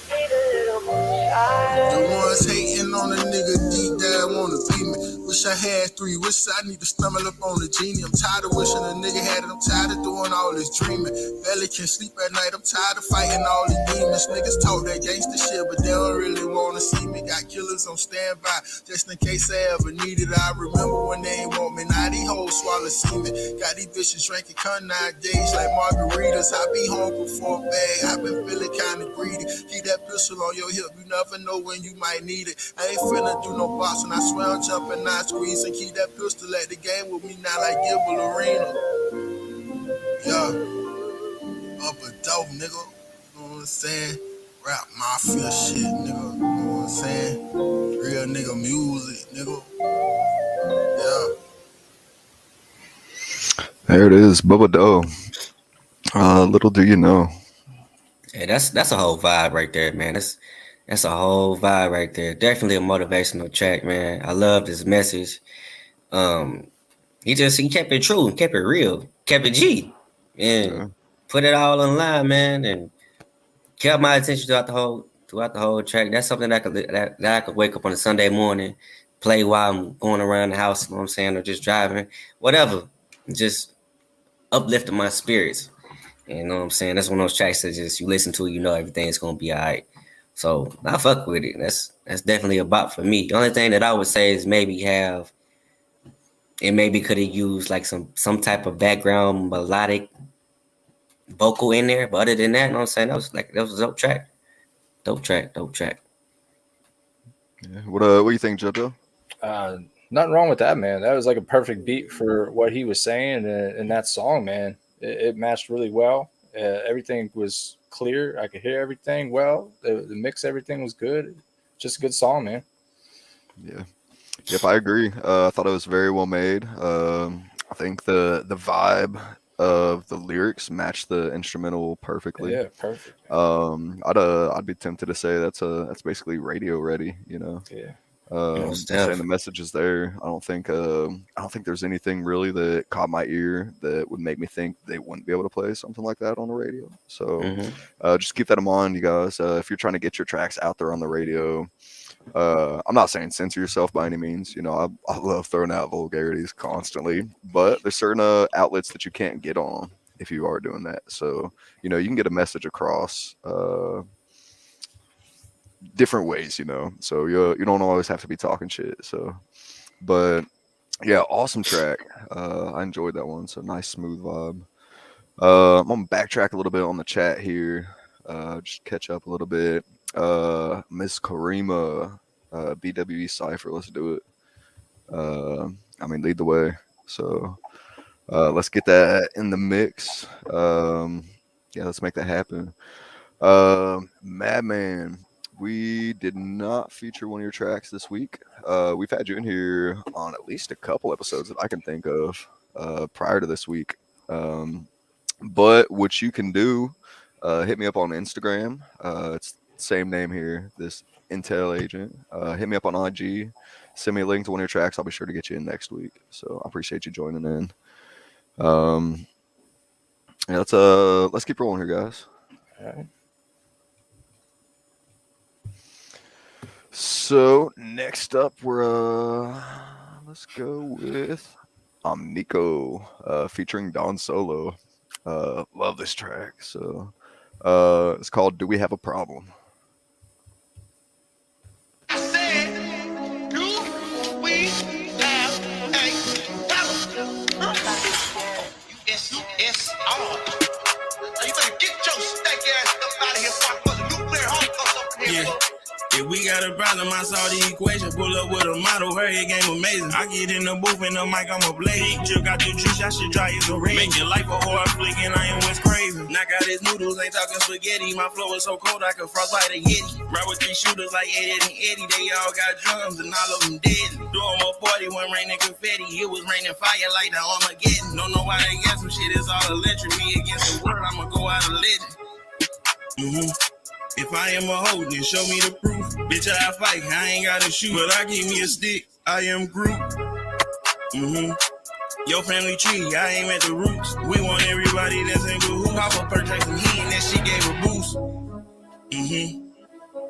need a little more time. The ones hating on a nigga deep down wanna be me. Wish I had 3, wish I need to stumble up on the genie. I'm tired of wishing a nigga had it, I'm tired of doing all this dreaming. Barely can sleep at night, I'm tired of fighting all these demons. Niggas talk that gangsta shit, but they don't really wanna see me. Got killers on standby, just in case I ever need it. I remember when they ain't want me, now these hoes swallow semen. Got these bitches drinking con nowadays like margaritas. I be home before a bag, I been feeling kinda greedy. Keep that pistol on your hip, you never know when you might need it. I ain't finna do no boxing, I swear I'm jumping, not squeezing. Keep that pistol at the game with me now like Gibble Arena. Yeah, up a dope, nigga. You know what I'm saying? Rap mafia shit, nigga. You know what I'm saying? Real nigga music, nigga. Yeah. There it is, Bubba Doe. Little do you know. Yeah, that's a whole vibe right there, man. That's a whole vibe right there. Definitely a motivational track, man. I love this message. He kept it true, kept it real, kept it G, and put it all in line, man, and kept my attention throughout the whole track. That's something that I could wake up on a Sunday morning, play while I'm going around the house, you know what I'm saying, or just driving, whatever. Just uplifting my spirits. You know what I'm saying? That's one of those tracks that just you listen to, you know everything's gonna be all right. So I fuck with it. That's definitely a bop for me. The only thing that I would say is maybe could have used like some type of background melodic vocal in there. But other than that, you know what I'm saying? That was a dope track. Dope track. Yeah. What do you think, Jojo? Nothing wrong with that, man. That was like a perfect beat for what he was saying in that song, man. It matched really well. Everything was clear. I could hear everything well. The mix, everything was good. Just a good song, man. Yeah. Yep, I agree. I thought it was very well made. I think the vibe of the lyrics matched the instrumental perfectly. Yeah, perfect. I'd be tempted to say that's basically radio ready, you know. Yeah. Saying the message is there. I don't think there's anything really that caught my ear that would make me think they wouldn't be able to play something like that on the radio. So just keep that in mind, you guys. If you're trying to get your tracks out there on the radio, I'm not saying censor yourself by any means. You know, I love throwing out vulgarities constantly, but there's certain outlets that you can't get on if you are doing that. So, you know, you can get a message across different ways, you know. So you don't always have to be talking shit. So, but yeah, awesome track. I enjoyed that one. So nice, smooth vibe. I'm gonna backtrack a little bit on the chat here. Just catch up a little bit. Miss Karima, BWE Cipher. Let's do it. I mean, lead the way. So let's get that in the mix. Yeah, let's make that happen. Madman, we did not feature one of your tracks this week. We've had you in here on at least a couple episodes that I can think of prior to this week. But what you can do, hit me up on Instagram. It's the same name here, this Intel agent. Hit me up on IG. Send me a link to one of your tracks. I'll be sure to get you in next week. So I appreciate you joining in. Yeah, let's keep rolling here, guys. All right. So next up, let's go with Omnico, featuring Don Solo. Love this track. So it's called "Do We Have a Problem?" Yeah. If we got a problem, I saw the equation. Pull up with a model, her head game amazing. I get in the booth and the mic, I'm a blade. Just got the juice, I should try his array. Make your life a horror flick and I am West Craven. Knock out his noodles, ain't talking spaghetti. My flow is so cold, I can frostbite a Yeti. Ride with 3 shooters like Eddie and Eddie. They all got drums and all of them dead. Doing my party when raining confetti. It was raining fire like the Armageddon. Don't know why they got some shit, it's all electric. Me against the world, I'ma go out of legend. If I am a hoe, then show me the proof. Bitch, I fight, I ain't gotta shoot, but I keep me a stick. I am Groot. Your family tree, I aim at the roots. We want everybody that's in good hoop. Pop a perk, take some heat, and that shit gave a boost.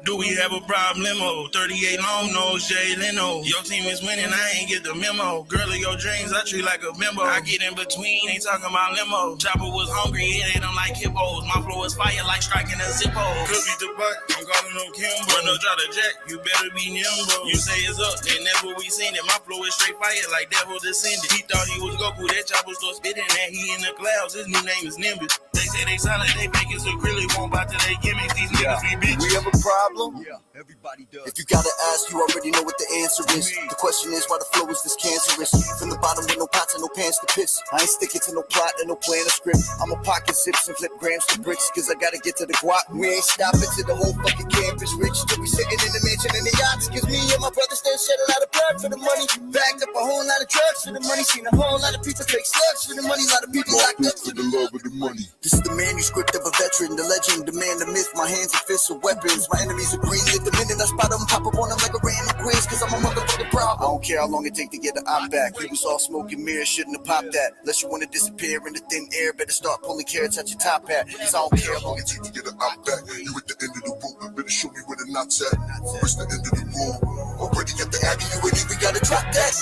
Do we have a problem? 38 long nose, Jay Leno. Your team is winning, I ain't get the memo. Girl of your dreams, I treat like a bimbo. I get in between, ain't talking about limo. Chopper was hungry, it ate them like hippos. My flow is fire like striking a zippo. Could be the butt, I'm calling on Kimbo. Run no try to jack, you better be nimble. You say it's up, then that's what we seen it. My flow is straight fire like devil descended. He thought he was Goku, that chopper start spitting that he in the clouds. His new name is Nimbus. They say they solid, they fake it so really won't buy till they gimmicks. These niggas be bitches. We have a problem? Yeah, everybody does. If you gotta ask, you already know what the answer is. The question is why the flow is this cancerous. From the bottom with no pots and no pants to piss. I ain't sticking to no plot and no plan or script. I'ma pocket zips and flip grams to bricks, cause I gotta get to the guap. We ain't stopping till the whole fucking campus rich. Till we sitting in the mansion and the yachts. Cause me and my brother still shed a lot of blood for the money. Backed up a whole lot of drugs for the money. Seen a whole lot of people take slugs for the money. A lot of people locked up for the love of the money. This is the manuscript of a veteran, the legend, the man, the myth. My hands and fists are weapons. My enemies are green. At the minute I spot them, pop up on them like a random quiz. Cause I'm a motherfucking problem. I don't care how long it take to get the op back. We was all smoke and mirrors, shouldn't have popped that. Unless you wanna disappear in the thin air, better start pulling carrots at your top hat. Cause I don't care how long it take to get the op back. You at the end of the rope, better show me where the knots at. Where's the end of the room? Already at the Abbey, you ain't even gotta drop that.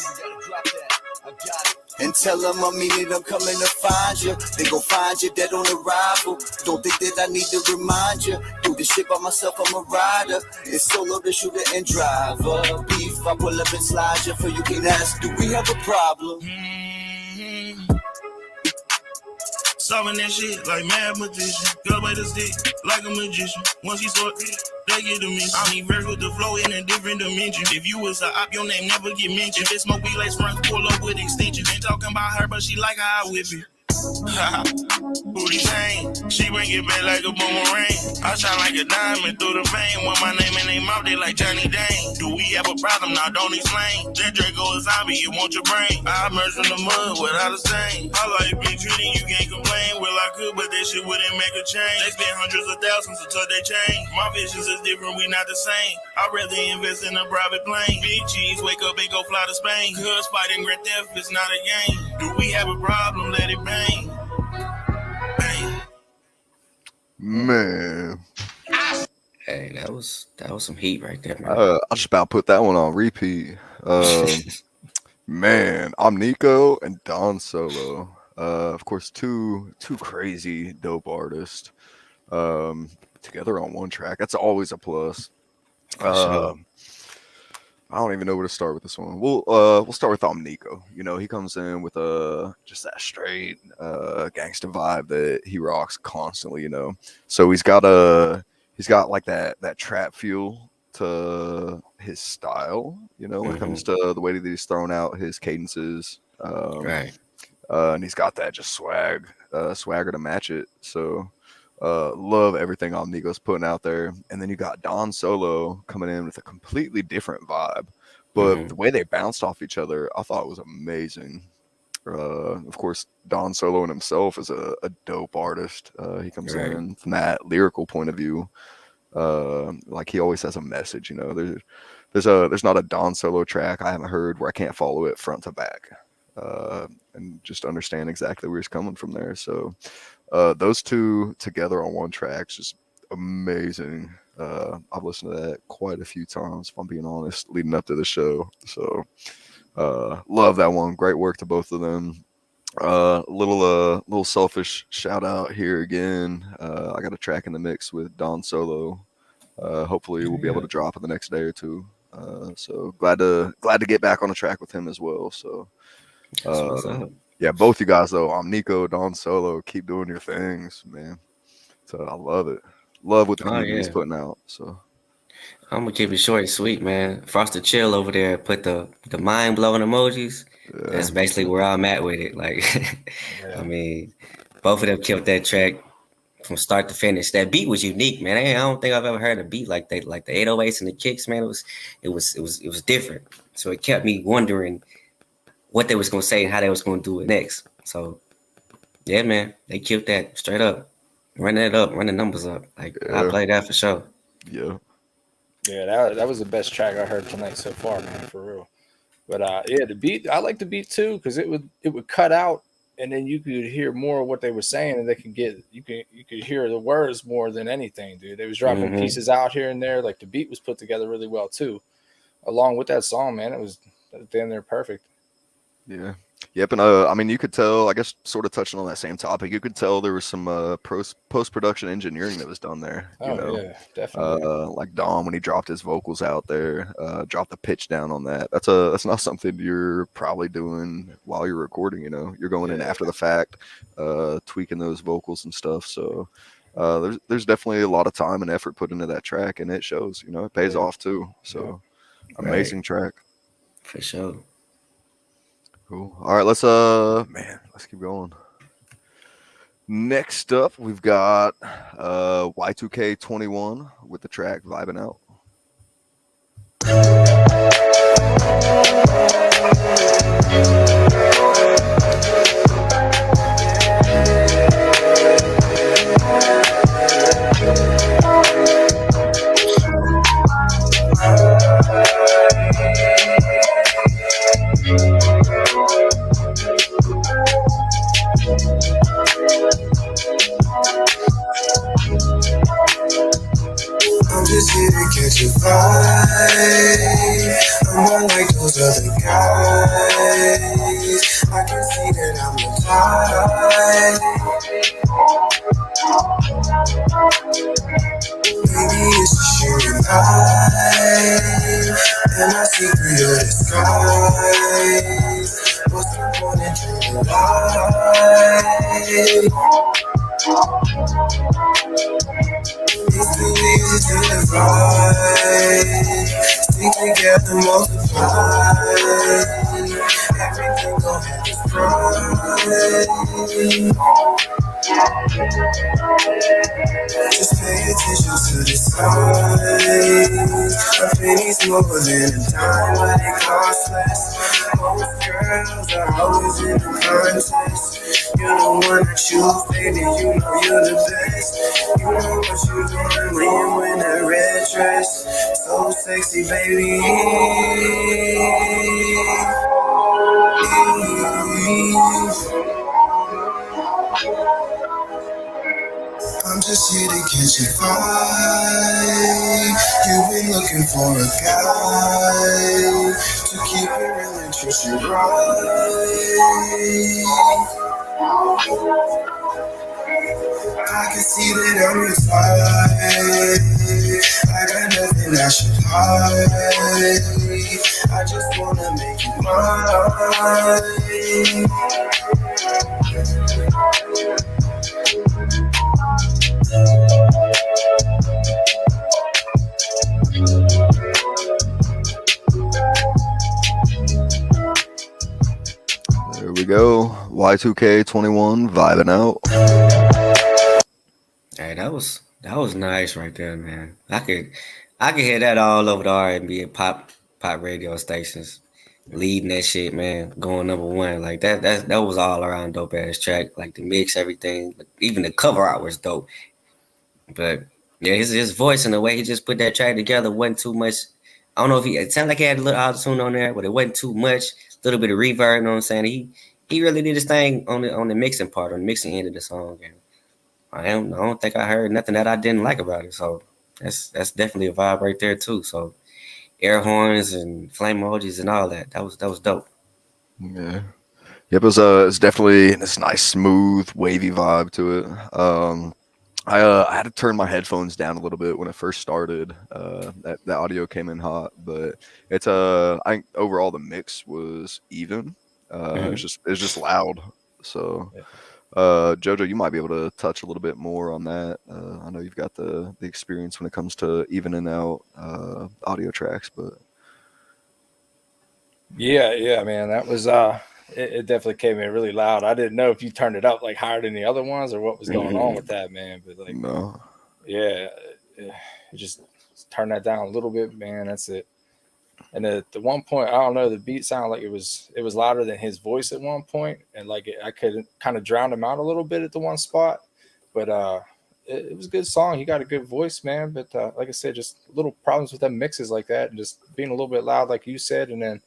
I got it. And tell them I mean it, I'm coming to find you. They gon' find you dead on arrival. Don't think that I need to remind you. Do this shit by myself, I'm a rider. It's solo, the shooter and driver. Beef, I pull up and slide you. For you can ask, do we have a problem? Solving that shit like mathematician. Got away the stick like a magician. Once he start, they get the mission. I need verse with the flow in a different dimension. If you was a op, your name never get mentioned. If it's smoke, we let's front pull up with extensions. Ain't talking about her, but she like how I whip it. Booty chain, she bring it back like a boomerang. I shine like a diamond through the vein. Want my name in their mouth, they like Johnny Dane. Do we have a problem? Now don't explain. That Draco is zombie, it want your brain. I emerge from the mud without a stain. I like been treating, you can't complain. Well, I could, but that shit wouldn't make a change. They spend hundreds of thousands to touch their chain. My visions is different, we not the same. I'd rather invest in a private plane. Big cheese, wake up and go fly to Spain. Cause fighting Grand Theft is not a game. Do we have a problem? Let it bang. Man. Hey, that was some heat right there, man. I just about put that one on repeat. Man, Omnico and Don Solo. Of course, two crazy dope artists together on one track. That's always a plus. For sure. I don't even know where to start with this one. We'll start with Omnico. You know, he comes in with just that straight gangster vibe that he rocks constantly. You know, so he's got like that trap feel to his style. You know, when it comes to the way that he's throwing out his cadences. Right. And he's got that just swagger to match it. So love everything Omnico's putting out there. And then you got Don Solo coming in with a completely different vibe. But the way they bounced off each other, I thought was amazing. Of course, Don Solo in himself is a dope artist. He comes in from that lyrical point of view. Like he always has a message, you know. There's not a Don Solo track I haven't heard where I can't follow it front to back. And just understand exactly where he's coming from there. So those two together on one track is just amazing. I've listened to that quite a few times, if I'm being honest, leading up to the show. So love that one. Great work to both of them. Little selfish shout out here again. I got a track in the mix with Don Solo. Hopefully we'll be able to drop it the next day or two. So glad to get back on the track with him as well. So yeah, both you guys though, Omnico, Don Solo, keep doing your things, man. So I love it. Love what the community's putting out. So I'm gonna keep it short and sweet, man. Frosted Chill over there put the mind blowing emojis. Yeah. That's basically where I'm at with it. Like, I mean, both of them killed that track from start to finish. That beat was unique, man. I don't think I've ever heard a beat like that, like the 808s and the kicks, man. It was different. So it kept me wondering what they was gonna say and how they was gonna do it next. So yeah, man, they killed that straight up. Run that up, run the numbers up. Like I play that for sure. Yeah. Yeah, that was the best track I heard tonight so far, man, for real. But yeah, the beat, I like the beat too, because it would cut out and then you could hear more of what they were saying, and you could hear the words more than anything, dude. They was dropping pieces out here and there. Like the beat was put together really well too. Along with that song, man, it was damn near perfect. Yeah. Yep, and I mean, you could tell, I guess, sort of touching on that same topic, you could tell there was some post-production engineering that was done there. Yeah, definitely. Like Dom, when he dropped his vocals out there, dropped the pitch down on that. That's not something you're probably doing while you're recording, you know. You're going in after the fact, tweaking those vocals and stuff. So there's definitely a lot of time and effort put into that track, and it shows, you know, it pays off too. So amazing track. For sure. Cool. All right, let's keep going. Next up, we've got Y2K21 with the track Vibing Out. I'm just here to catch a vibe. I'm not like those other guys. I can see that I'm the type. Maybe it's just you and I, and I see through your disguise. What's the point in telling lies? It's too easy to divide. Stick together, multiply. Everything gon' have its price. Just pay attention to the signs. A penny's more than a dime, but it costs less. Most girls are always in the contest. You're the one I choose, baby, you know you're the best. You know what you're doing when you in that red dress. So sexy, baby. I'm just here to catch a vibe. You've been looking for a guy to keep it real and treat you right. I can see that I'm your type. I got nothing I should hide. I just wanna make you mine. There we go. Y2K21 vibing out. Hey, that was nice right there, man. I could hear that all over the R&B and pop radio stations, leading that shit, man, going number one. Like that was all around dope ass track. Like the mix, everything, even the cover art was dope. But yeah, his voice and the way he just put that track together wasn't too much. I don't know if it sounded like he had a little auto-tune on there, but it wasn't too much. A little bit of reverb, you know what I'm saying? He really did his thing on the mixing part, on the mixing end of the song. And I don't think I heard nothing that I didn't like about it. So that's definitely a vibe right there too. So air horns and flame emojis and all that. That was dope. Yeah. Yep, it's definitely this nice, smooth, wavy vibe to it. I had to turn my headphones down a little bit when it first started. That the audio came in hot, but it's I think overall the mix was even. It's just loud. So, Jojo, you might be able to touch a little bit more on that. I know you've got the experience when it comes to evening out audio tracks, but yeah, man, that was it definitely came in really loud. I didn't know if you turned it up like higher than the other ones or what was going on with that, man. But like, no, yeah, just turn that down a little bit, man. That's it. And at the one point, I don't know, the beat sounded like it was louder than his voice at one point, and like I could kind of drown him out a little bit at the one spot. But it was a good song. He got a good voice, man. But like I said, just little problems with them mixes like that, and just being a little bit loud, like you said, and then.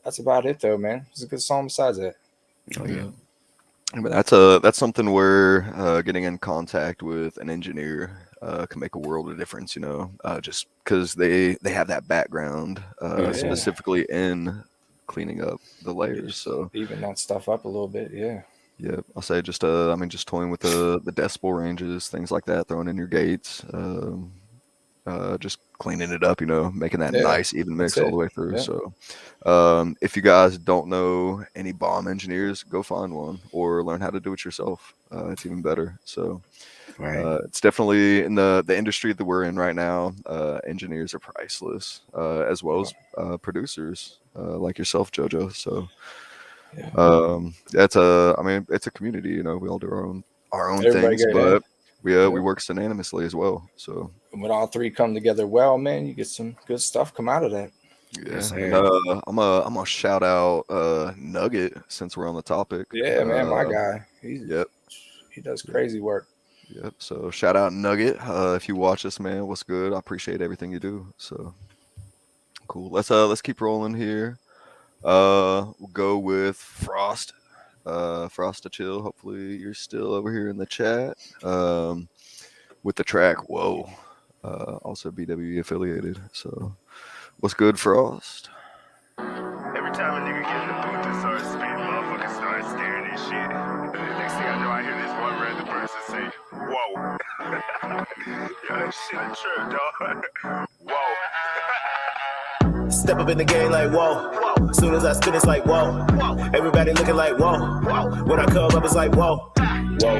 That's about it, though, man. It's a good song besides that. Oh, yeah. But that's something where getting in contact with an engineer can make a world of difference, you know, just because they have that background specifically in cleaning up the layers. So even that stuff up a little bit, yeah. Yeah, I'll say just just toying with the decibel ranges, things like that, throwing in your gates, just cleaning it up, you know, making that nice even mix all the way through. Yeah. So if you guys don't know any bomb engineers, go find one or learn how to do it yourself. It's even better. So it's definitely in the industry that we're in right now. Engineers are priceless, as well as producers like yourself, Jojo. So it's a community, you know, we all do our own Everybody things, got but we work synonymously as well. So when all three come together well, man, you get some good stuff come out of that. Yeah, and, I'm gonna shout out Nugget since we're on the topic. Yeah, man, my guy. He does crazy work. Yep. So shout out Nugget. If you watch this, man, what's good? I appreciate everything you do. So cool. Let's keep rolling here. We'll go with Frost. Frost to chill. Hopefully you're still over here in the chat. With the track Whoa. Also BWE affiliated. So what's good, Frost? Every time a nigga get in the booth and start spitting, motherfuckers start staring at shit. Next thing I know, I hear this one random person say, whoa. Yo, that shit a trip, dog. Whoa. Step up in the game like whoa. As soon as I spit, it's like whoa. Everybody looking like whoa. When I come up, it's like whoa. Whoa.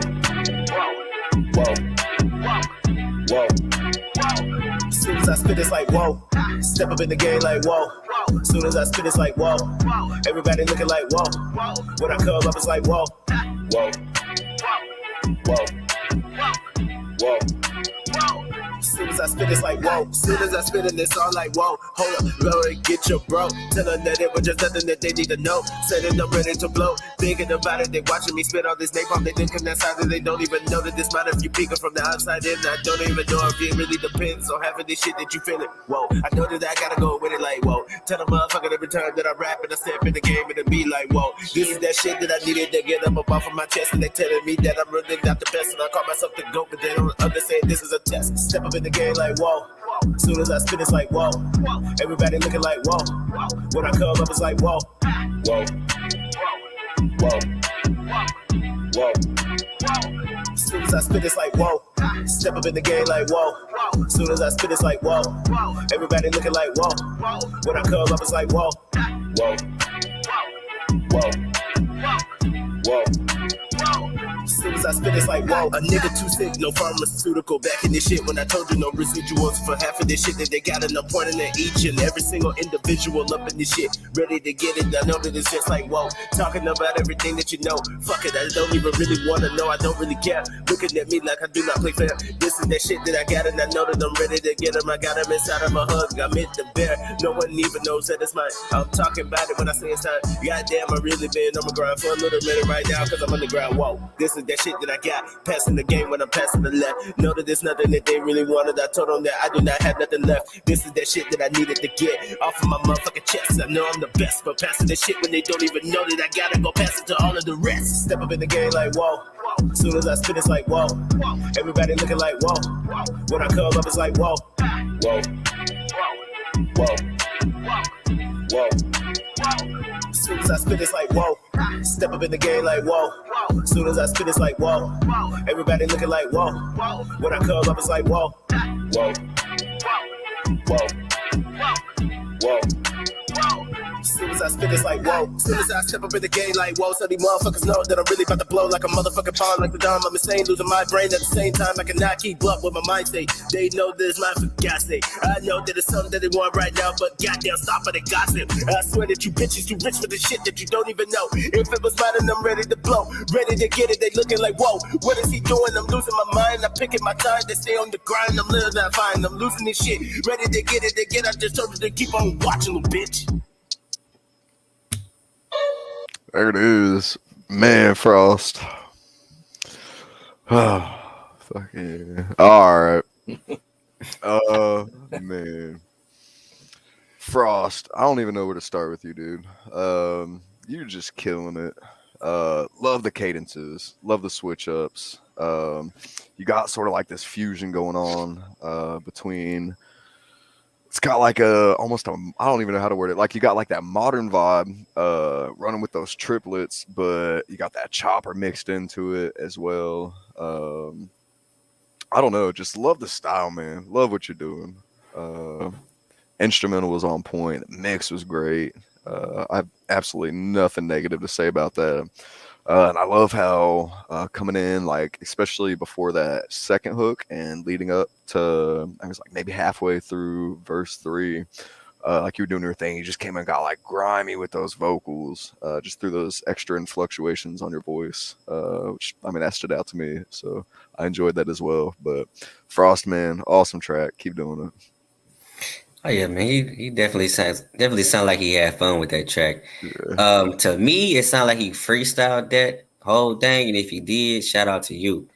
Whoa. Whoa. As soon as I spit, it's like whoa. Step up in the game like whoa. As soon as I spit, it's like whoa. Everybody looking like whoa. When I come up, it's like whoa. Whoa. Whoa. Whoa. As soon as I spit, it's like whoa. As soon as I spit, and it's all like whoa. Hold up, go and get your bro. Tell them that it was just nothing that they need to know. Setting up ready to blow. Thinking about it, they watching me spit all this napalm. They thinking that's how they don't even know that this matter if you peeking from the outside in. I don't even know if it really depends on having this shit that you feeling. Whoa, I know that I gotta go with it like whoa. Tell them motherfucker every time that I rap and I step in the game and it be like whoa. This is that shit that I needed to get up off of my chest, and they telling me that I'm really not the best, and I call myself the GOAT, but they don't understand this is a test. Step up in the game like whoa. As soon as I spit, it's like whoa. Everybody looking like whoa. When I come up, it's like whoa. Whoa. Whoa. Whoa. As soon as I spit, it's like whoa. Step up in the game like whoa. Soon as I spit, it's like whoa. Everybody looking like whoa. When I come up, it's like whoa. Whoa. Whoa. Whoa. Soon as I spit, it's like, whoa, a nigga too sick, no pharmaceutical. Back in this shit when I told you no residuals for half of this shit that they got enough pointing at each and every single individual up in this shit. Ready to get it, I know that it's just like, whoa, talking about everything that you know. Fuck it, I don't even really want to know, I don't really care. Looking at me like I do not play fair. This is that shit that I got and I know that I'm ready to get him. I got him inside of my hug, I'm in the bear. No one even knows that it's mine. I'm talking about it when I say it's time. Goddamn, I really been on my grind for a little minute right now, cause I'm on the ground, whoa. This is that shit that I got, passing the game when I'm passing the left. Know that there's nothing that they really wanted. I told them that I do not have nothing left. This is that shit that I needed to get off of my motherfucking chest. I know I'm the best, but passing the shit when they don't even know that I gotta go pass it to all of the rest. Step up in the game like whoa. Soon as I spit, it's like whoa. Everybody looking like whoa. When I come up, it's like whoa. Whoa. Whoa. Whoa. Soon as I spit, it's like whoa. Step up in the game like whoa. Soon as I spit, it's like whoa. Everybody looking like whoa. When I come up, it's like whoa. Whoa. Whoa. Whoa. Soon as I spit, it's like whoa. Soon as I step up in the game like whoa. So these motherfuckers know that I'm really about to blow like a motherfucking bomb, like the dime. I'm insane, losing my brain at the same time. I cannot keep up with my mind state. They know that it's mine for God's sake. I know that it's something that they want right now, but goddamn, stop it, they gossip. I swear that you bitches too rich for the shit that you don't even know. If it was mine, then I'm ready to blow, ready to get it. They looking like whoa. What is he doing? I'm losing my mind. I'm picking my time. They stay on the grind. I'm living that fine. I'm losing this shit. Ready to get it. They get. I just told you to keep on watching, little bitch. There it is. Man, Frost. Oh, fuck yeah. All right. Man. Frost. I don't even know where to start with you, dude. You're just killing it. Love the cadences. Love the switch ups. You got sort of like this fusion going on between. It's got like I don't even know how to word it. Like you got like that modern vibe, running with those triplets, but you got that chopper mixed into it as well. I don't know. Just love the style, man. Love what you're doing. Instrumental was on point. The mix was great. I have absolutely nothing negative to say about that. And I love how coming in, like, especially before that second hook and leading up to, I was like maybe halfway through verse 3, like you were doing your thing, you just came and got like grimy with those vocals, just through those extra fluctuations on your voice, which, I mean, that stood out to me. So I enjoyed that as well. But Frost, man, awesome track. Keep doing it. Oh yeah, man. He definitely sound like he had fun with that track. Yeah. To me, it sounded like he freestyled that whole thing, and if he did, shout out to you,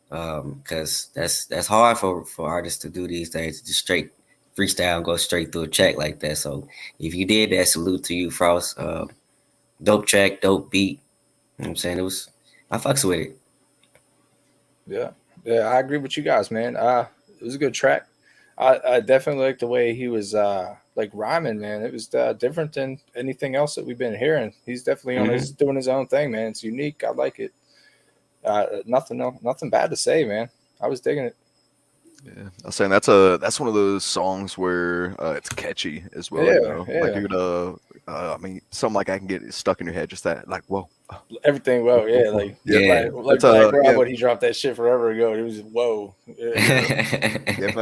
because that's hard for artists to do these days, just straight freestyle and go straight through a track like that. So if you did that, salute to you, Frost. Dope track, dope beat. You know what I'm saying? I fucks with it. Yeah, I agree with you guys, man. It was a good track. I definitely like the way he was like rhyming, man. It was different than anything else that we've been hearing. He's definitely on doing his own thing, man. It's unique. I like it. Nothing bad to say, man. I was digging it. Yeah, I was saying that's one of those songs where it's catchy as well. Yeah, you know? yeah. Like you'd I mean, something like I can get stuck in your head, just that, like, whoa. Everything, whoa, yeah, like Black Rob, when he dropped that shit forever ago. It was whoa. Yeah, it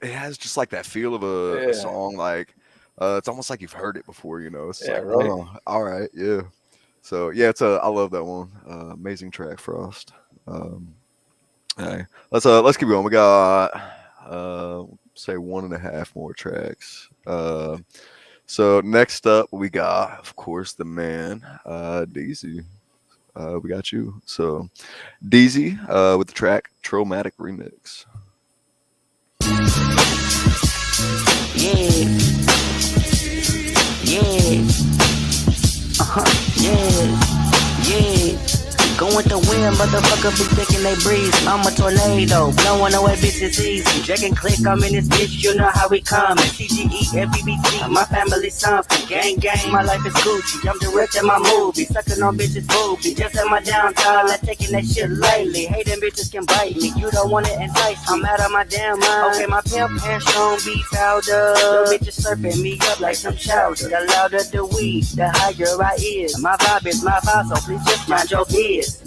has just like that feel of a song. Like, it's almost like you've heard it before, you know. It's like, right. oh, all right, yeah. So yeah, I love that one. Amazing track, Frost. Hey, let's keep going. We got say 1.5 more tracks. So next up we got, of course, the man, DZ. We got you. So DZ with the track Traumatic Remix. Yeah. Yeah. Yeah. Go Flowing with the wind, motherfucker be thinking they breeze. I'm a tornado, blowing away bitches easy. Jack and click, I'm in this bitch, you know how we coming. CGE, FBBT, my family's something. Gang, gang, my life is Gucci. I'm directing my movie, sucking on bitches' boobies. Just at my downtime, not taking that shit lightly. Hating bitches can bite me, you don't wanna entice me. I'm out of my damn mind. Okay, my pimp hands strong, beef powder. Little bitches slurping me up like some chowder. The louder the weed, the higher I is. My vibe is my vibe, so please just mind your business,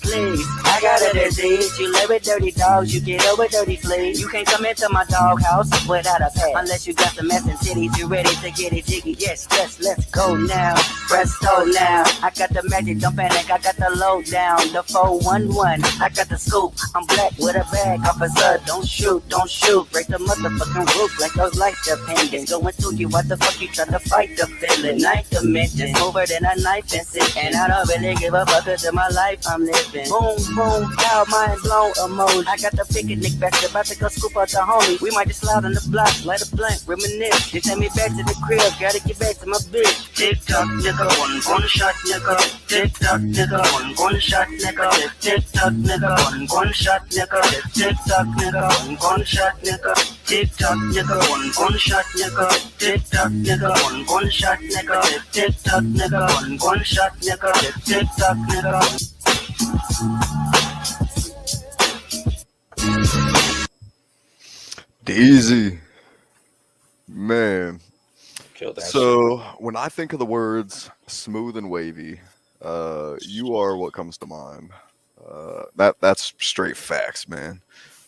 please. I got a disease. You live with dirty dogs, you get over dirty fleas. You can't come into my doghouse without a pass, unless you got some ass and titties. You ready to get it jiggy? Yes, yes, let's go now. Presto now. I got the magic, don't panic. I got the low down, the 411. I got the scoop. I'm black with a bag, officer. Don't shoot, don't shoot. Break the motherfucking roof like those light dependents. Going through you, what the fuck you trying to fight the feeling? Ninth dimension, over than a knife and sit. And I don't really give a fuck, cause in my life I'm living. Boom, boom, pow, mind blown emoji. I got the picnic basket, about to go scoop out the homies. We might just slide on the block, light a blunt, reminisce. They send me back to the crib, gotta get back to my bitch. Tick tock, nigga, one shot, nigga. Tick tock, nigga, one shot, nigga. Tick tock, nigga, one shot, nigga. Tick tock, nigga, one shot, nigga. Tick tock, nigga, one shot, nigga. Tick tock, nigga, one shot, nigga. Tick tock, nigga, one shot, nigga. Tick tock, nigga. Easy, man. Killed that So when I think of the words smooth and wavy, you are what comes to mind. That's straight facts, man.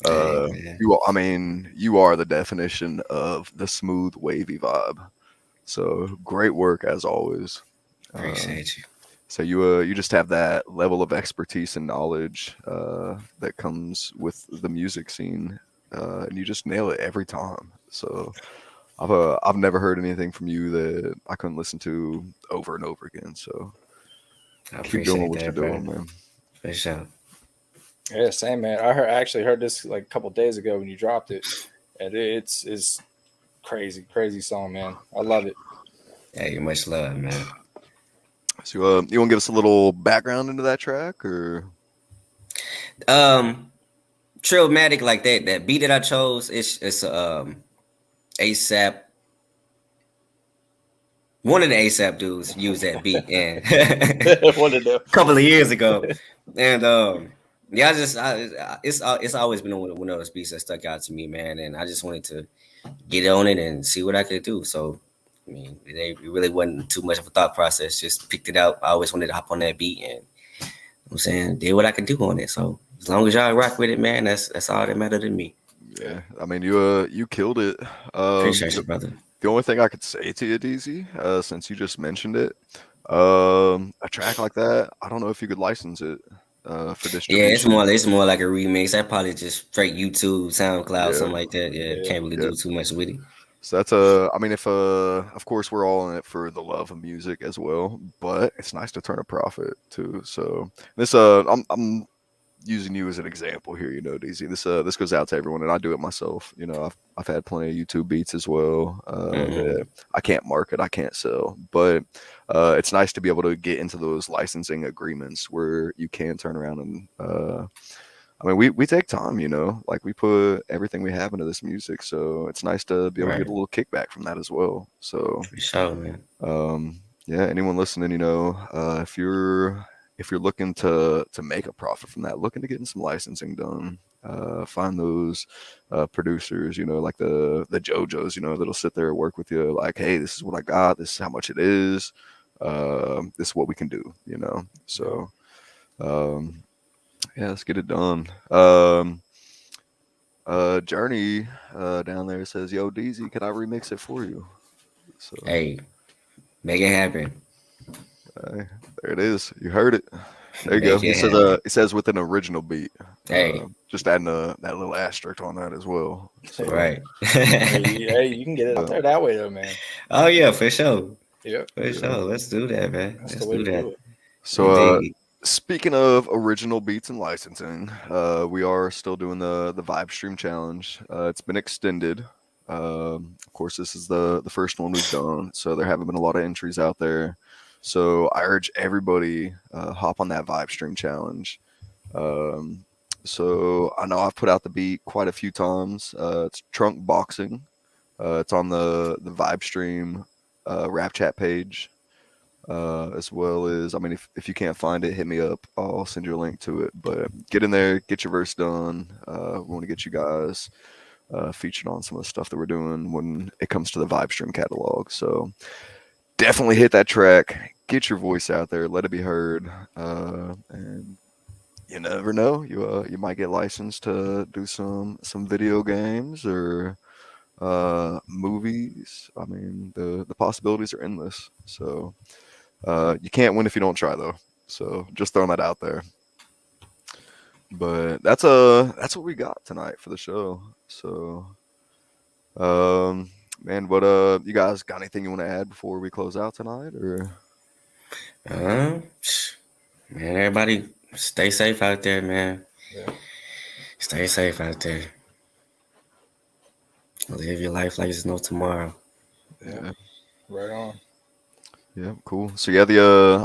Man. You are the definition of the smooth wavy vibe. So great work as always. Appreciate you. So you just have that level of expertise and knowledge that comes with the music scene, and you just nail it every time. So I've never heard anything from you that I couldn't listen to over and over again. So I keep doing appreciate what you're that, doing, bro. man. For sure. Yeah, same, man. I actually heard this like a couple days ago when you dropped it, and it's crazy song, man. I love it. Yeah, you much love, man. So you want to give us a little background into that track, or Trillmatic, like that beat that I chose, it's ASAP. One of the ASAP dudes used that beat and One of them. a couple of years ago, and yeah, it's always been one of those beats that stuck out to me, man, and I just wanted to get on it and see what I could do. So, I mean, it really wasn't too much of a thought process. Just picked it out. I always wanted to hop on that beat, and I'm saying did what I could do on it. So as long as y'all rock with it, man, that's all that mattered to me. yeah, I mean you killed it. Appreciate you, brother. The only thing I could say to you, DZ, since you just mentioned it, a track like that, I don't know if you could license it for distribution. Yeah, it's more like a remix. I probably just straight YouTube, SoundCloud, something like that. Yeah, can't really do too much with it. So that's I mean, if of course we're all in it for the love of music as well, but it's nice to turn a profit too. So this I'm using you as an example here, you know, DZ. This goes out to everyone, and I do it myself. You know, I've had plenty of YouTube beats as well. That I can't market, I can't sell, but it's nice to be able to get into those licensing agreements where you can turn around and I mean, we take time, you know, like we put everything we have into this music, so it's nice to be able to get a little kickback from that as well. So for sure, man. Yeah, anyone listening, you know, if you're looking to make a profit from that, looking to getting some licensing done, find those producers, you know, like the Jojos, you know, that'll sit there and work with you, like, hey, this is what I got, this is how much it is, this is what we can do, you know. So yeah, let's get it done. Journey down there says, yo, DZ, can I remix it for you? So hey, make it happen. There it is. You heard it. There you go. It says with an original beat. Hey, just adding that little asterisk on that as well. So, right. Hey, you can get it out there that way though, man. Oh yeah, for sure. Yeah, for sure. Let's do that, man. That's Let's the way do to that. do it. So speaking of original beats and licensing, we are still doing the Vibe Stream Challenge. It's been extended. Of course, this is the first one we've done, so there haven't been a lot of entries out there. So I urge everybody hop on that Vibe Stream challenge. So I know I've put out the beat quite a few times. It's Trunk Boxing. It's on the Vibe Stream rap chat page. As well as, I mean, if you can't find it, hit me up. I'll send you a link to it. But get in there, get your verse done. We want to get you guys featured on some of the stuff that we're doing when it comes to the Vibe Stream catalog. So definitely hit that track, get your voice out there, let it be heard, and you never know, you might get licensed to do some video games or movies. I mean, the possibilities are endless. So you can't win if you don't try, though. So just throwing that out there. But that's what we got tonight for the show. So, man, what you guys got anything you want to add before we close out tonight, or? Man, everybody stay safe out there, man. Yeah. Stay safe out there. Live your life like there's no tomorrow. Yeah. Right on. Yeah, cool. So yeah,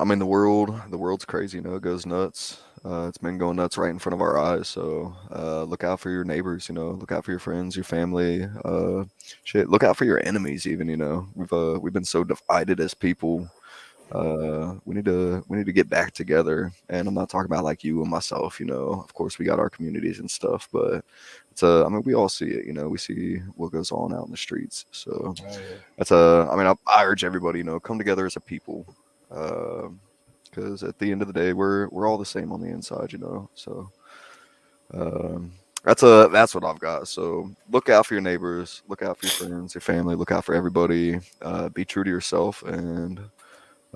I mean, the world's crazy, it goes nuts. It's been going nuts right in front of our eyes. So look out for your neighbors, look out for your friends, your family. Shit, look out for your enemies even, We've been so divided as people. We need to get back together. And I'm not talking about like you and myself, Of course we got our communities and stuff, but it's I mean, we all see it, we see what goes on out in the streets. So that's I mean, I urge everybody, come together as a people. Because at the end of the day, we're all the same on the inside, So that's what I've got. So look out for your neighbors, look out for your friends, your family, look out for everybody. Be true to yourself, and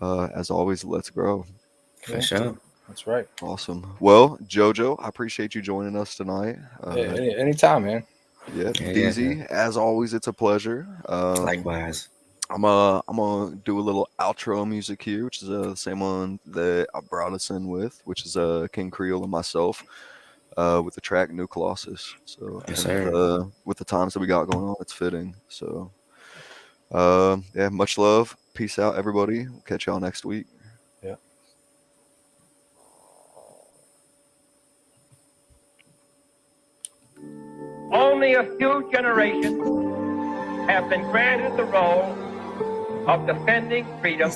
as always, let's grow. For sure. That's right. Awesome. Well, Jojo, I appreciate you joining us tonight. Anytime, man. Yeah, DZ, as always, it's a pleasure. Likewise. I'm gonna do a little outro music here, which is the same one that I brought us in with, which is King Creole and myself, with the track New Colossus. So yes, sir. With the times that we got going on, it's fitting. So yeah, much love. Peace out, everybody. We'll catch y'all next week. Yeah. Only a few generations have been granted the role of defending freedom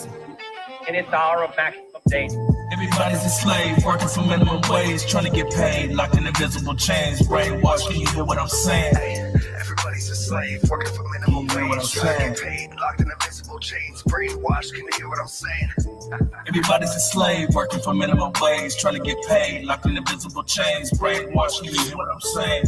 in its hour of maximum danger. Everybody's a slave, working for minimum wage, trying to get paid, locked in invisible chains, brainwashed. Can you hear what I'm saying? Everybody's a slave, working for minimum wage, trying to get paid, locked in invisible chains, brainwashed. Can you hear what I'm saying? Everybody's a slave, working for minimum wage, trying to get paid, locked in invisible chains, brainwashed. Can you hear what I'm saying?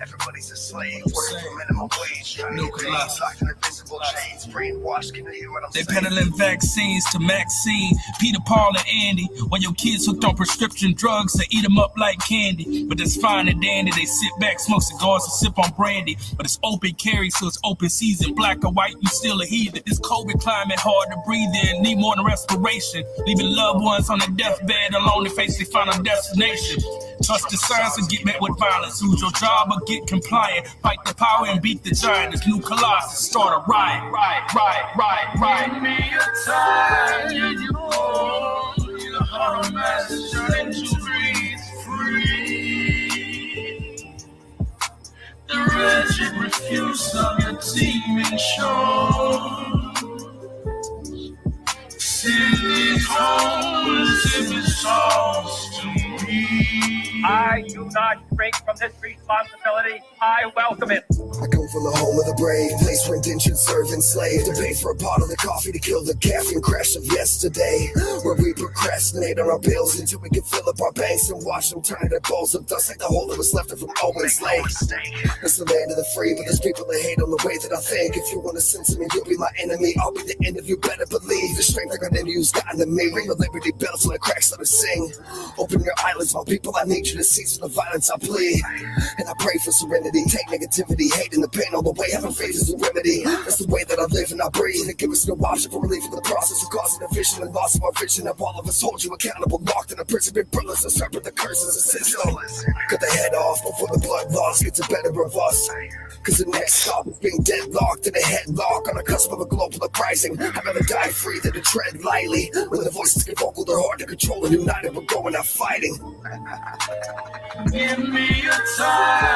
Everybody's a slave, working for minimum wage, trying to get paid, locked in invisible chains, brainwashed. Can you hear what I'm saying? They peddling vaccines to Maxine, Peter, Paul, and Andy. While your kids hooked on prescription drugs, they eat them up like candy. But it's fine and dandy. They sit back, smoke cigars, and sip on brandy. But it's open carry, so it's open season. Black or white, you still a heathen. This COVID climate hard to breathe in. Need more than respiration. Leaving loved ones on their deathbed alone to face their final destination. Trust the signs and get met with violence. Lose your job or get compliant. Fight the power and beat the giant. This new colossus start a riot. Give me a time, you hold your heart, master, and you breathe free. The wretched refuse of your teeming shore. Send it home as if it's lost to me. I do not shrink from this responsibility. I welcome it. I come from the home of the brave, place where indentured servant slave to pay for a bottle of coffee to kill the caffeine crash of yesterday, where we procrastinate on our bills until we can fill up our banks and watch them turn into bowls of dust like the hole that was left from Owen's Lake. It's the land of the free, but there's people that hate on the way that I think. If you want to censor me, you'll be my enemy. I'll be the end of you, better believe. The strength I got in you's gotten to me. Ring the Liberty Bell till the cracks let us sing. Open your eyelids, my people, I need you to cease from the violence I plead. And I pray for serenity. Take negativity, hate, and the pain all the way. Having faith is the remedy. That's the way that I live and I breathe. And give us no option for relief in the process of causing a vision and loss of our vision. Of all of us hold you accountable, locked in a prison. Big brothers that separate the curses of system. Cut the head off before the blood loss gets the better of us. Cause the next stop is being deadlocked in a headlock on the cusp of a global uprising. I'd rather die free than to tread lightly. When the voices get vocal, they're hard to control. And united, we're going out fighting. Give me a time.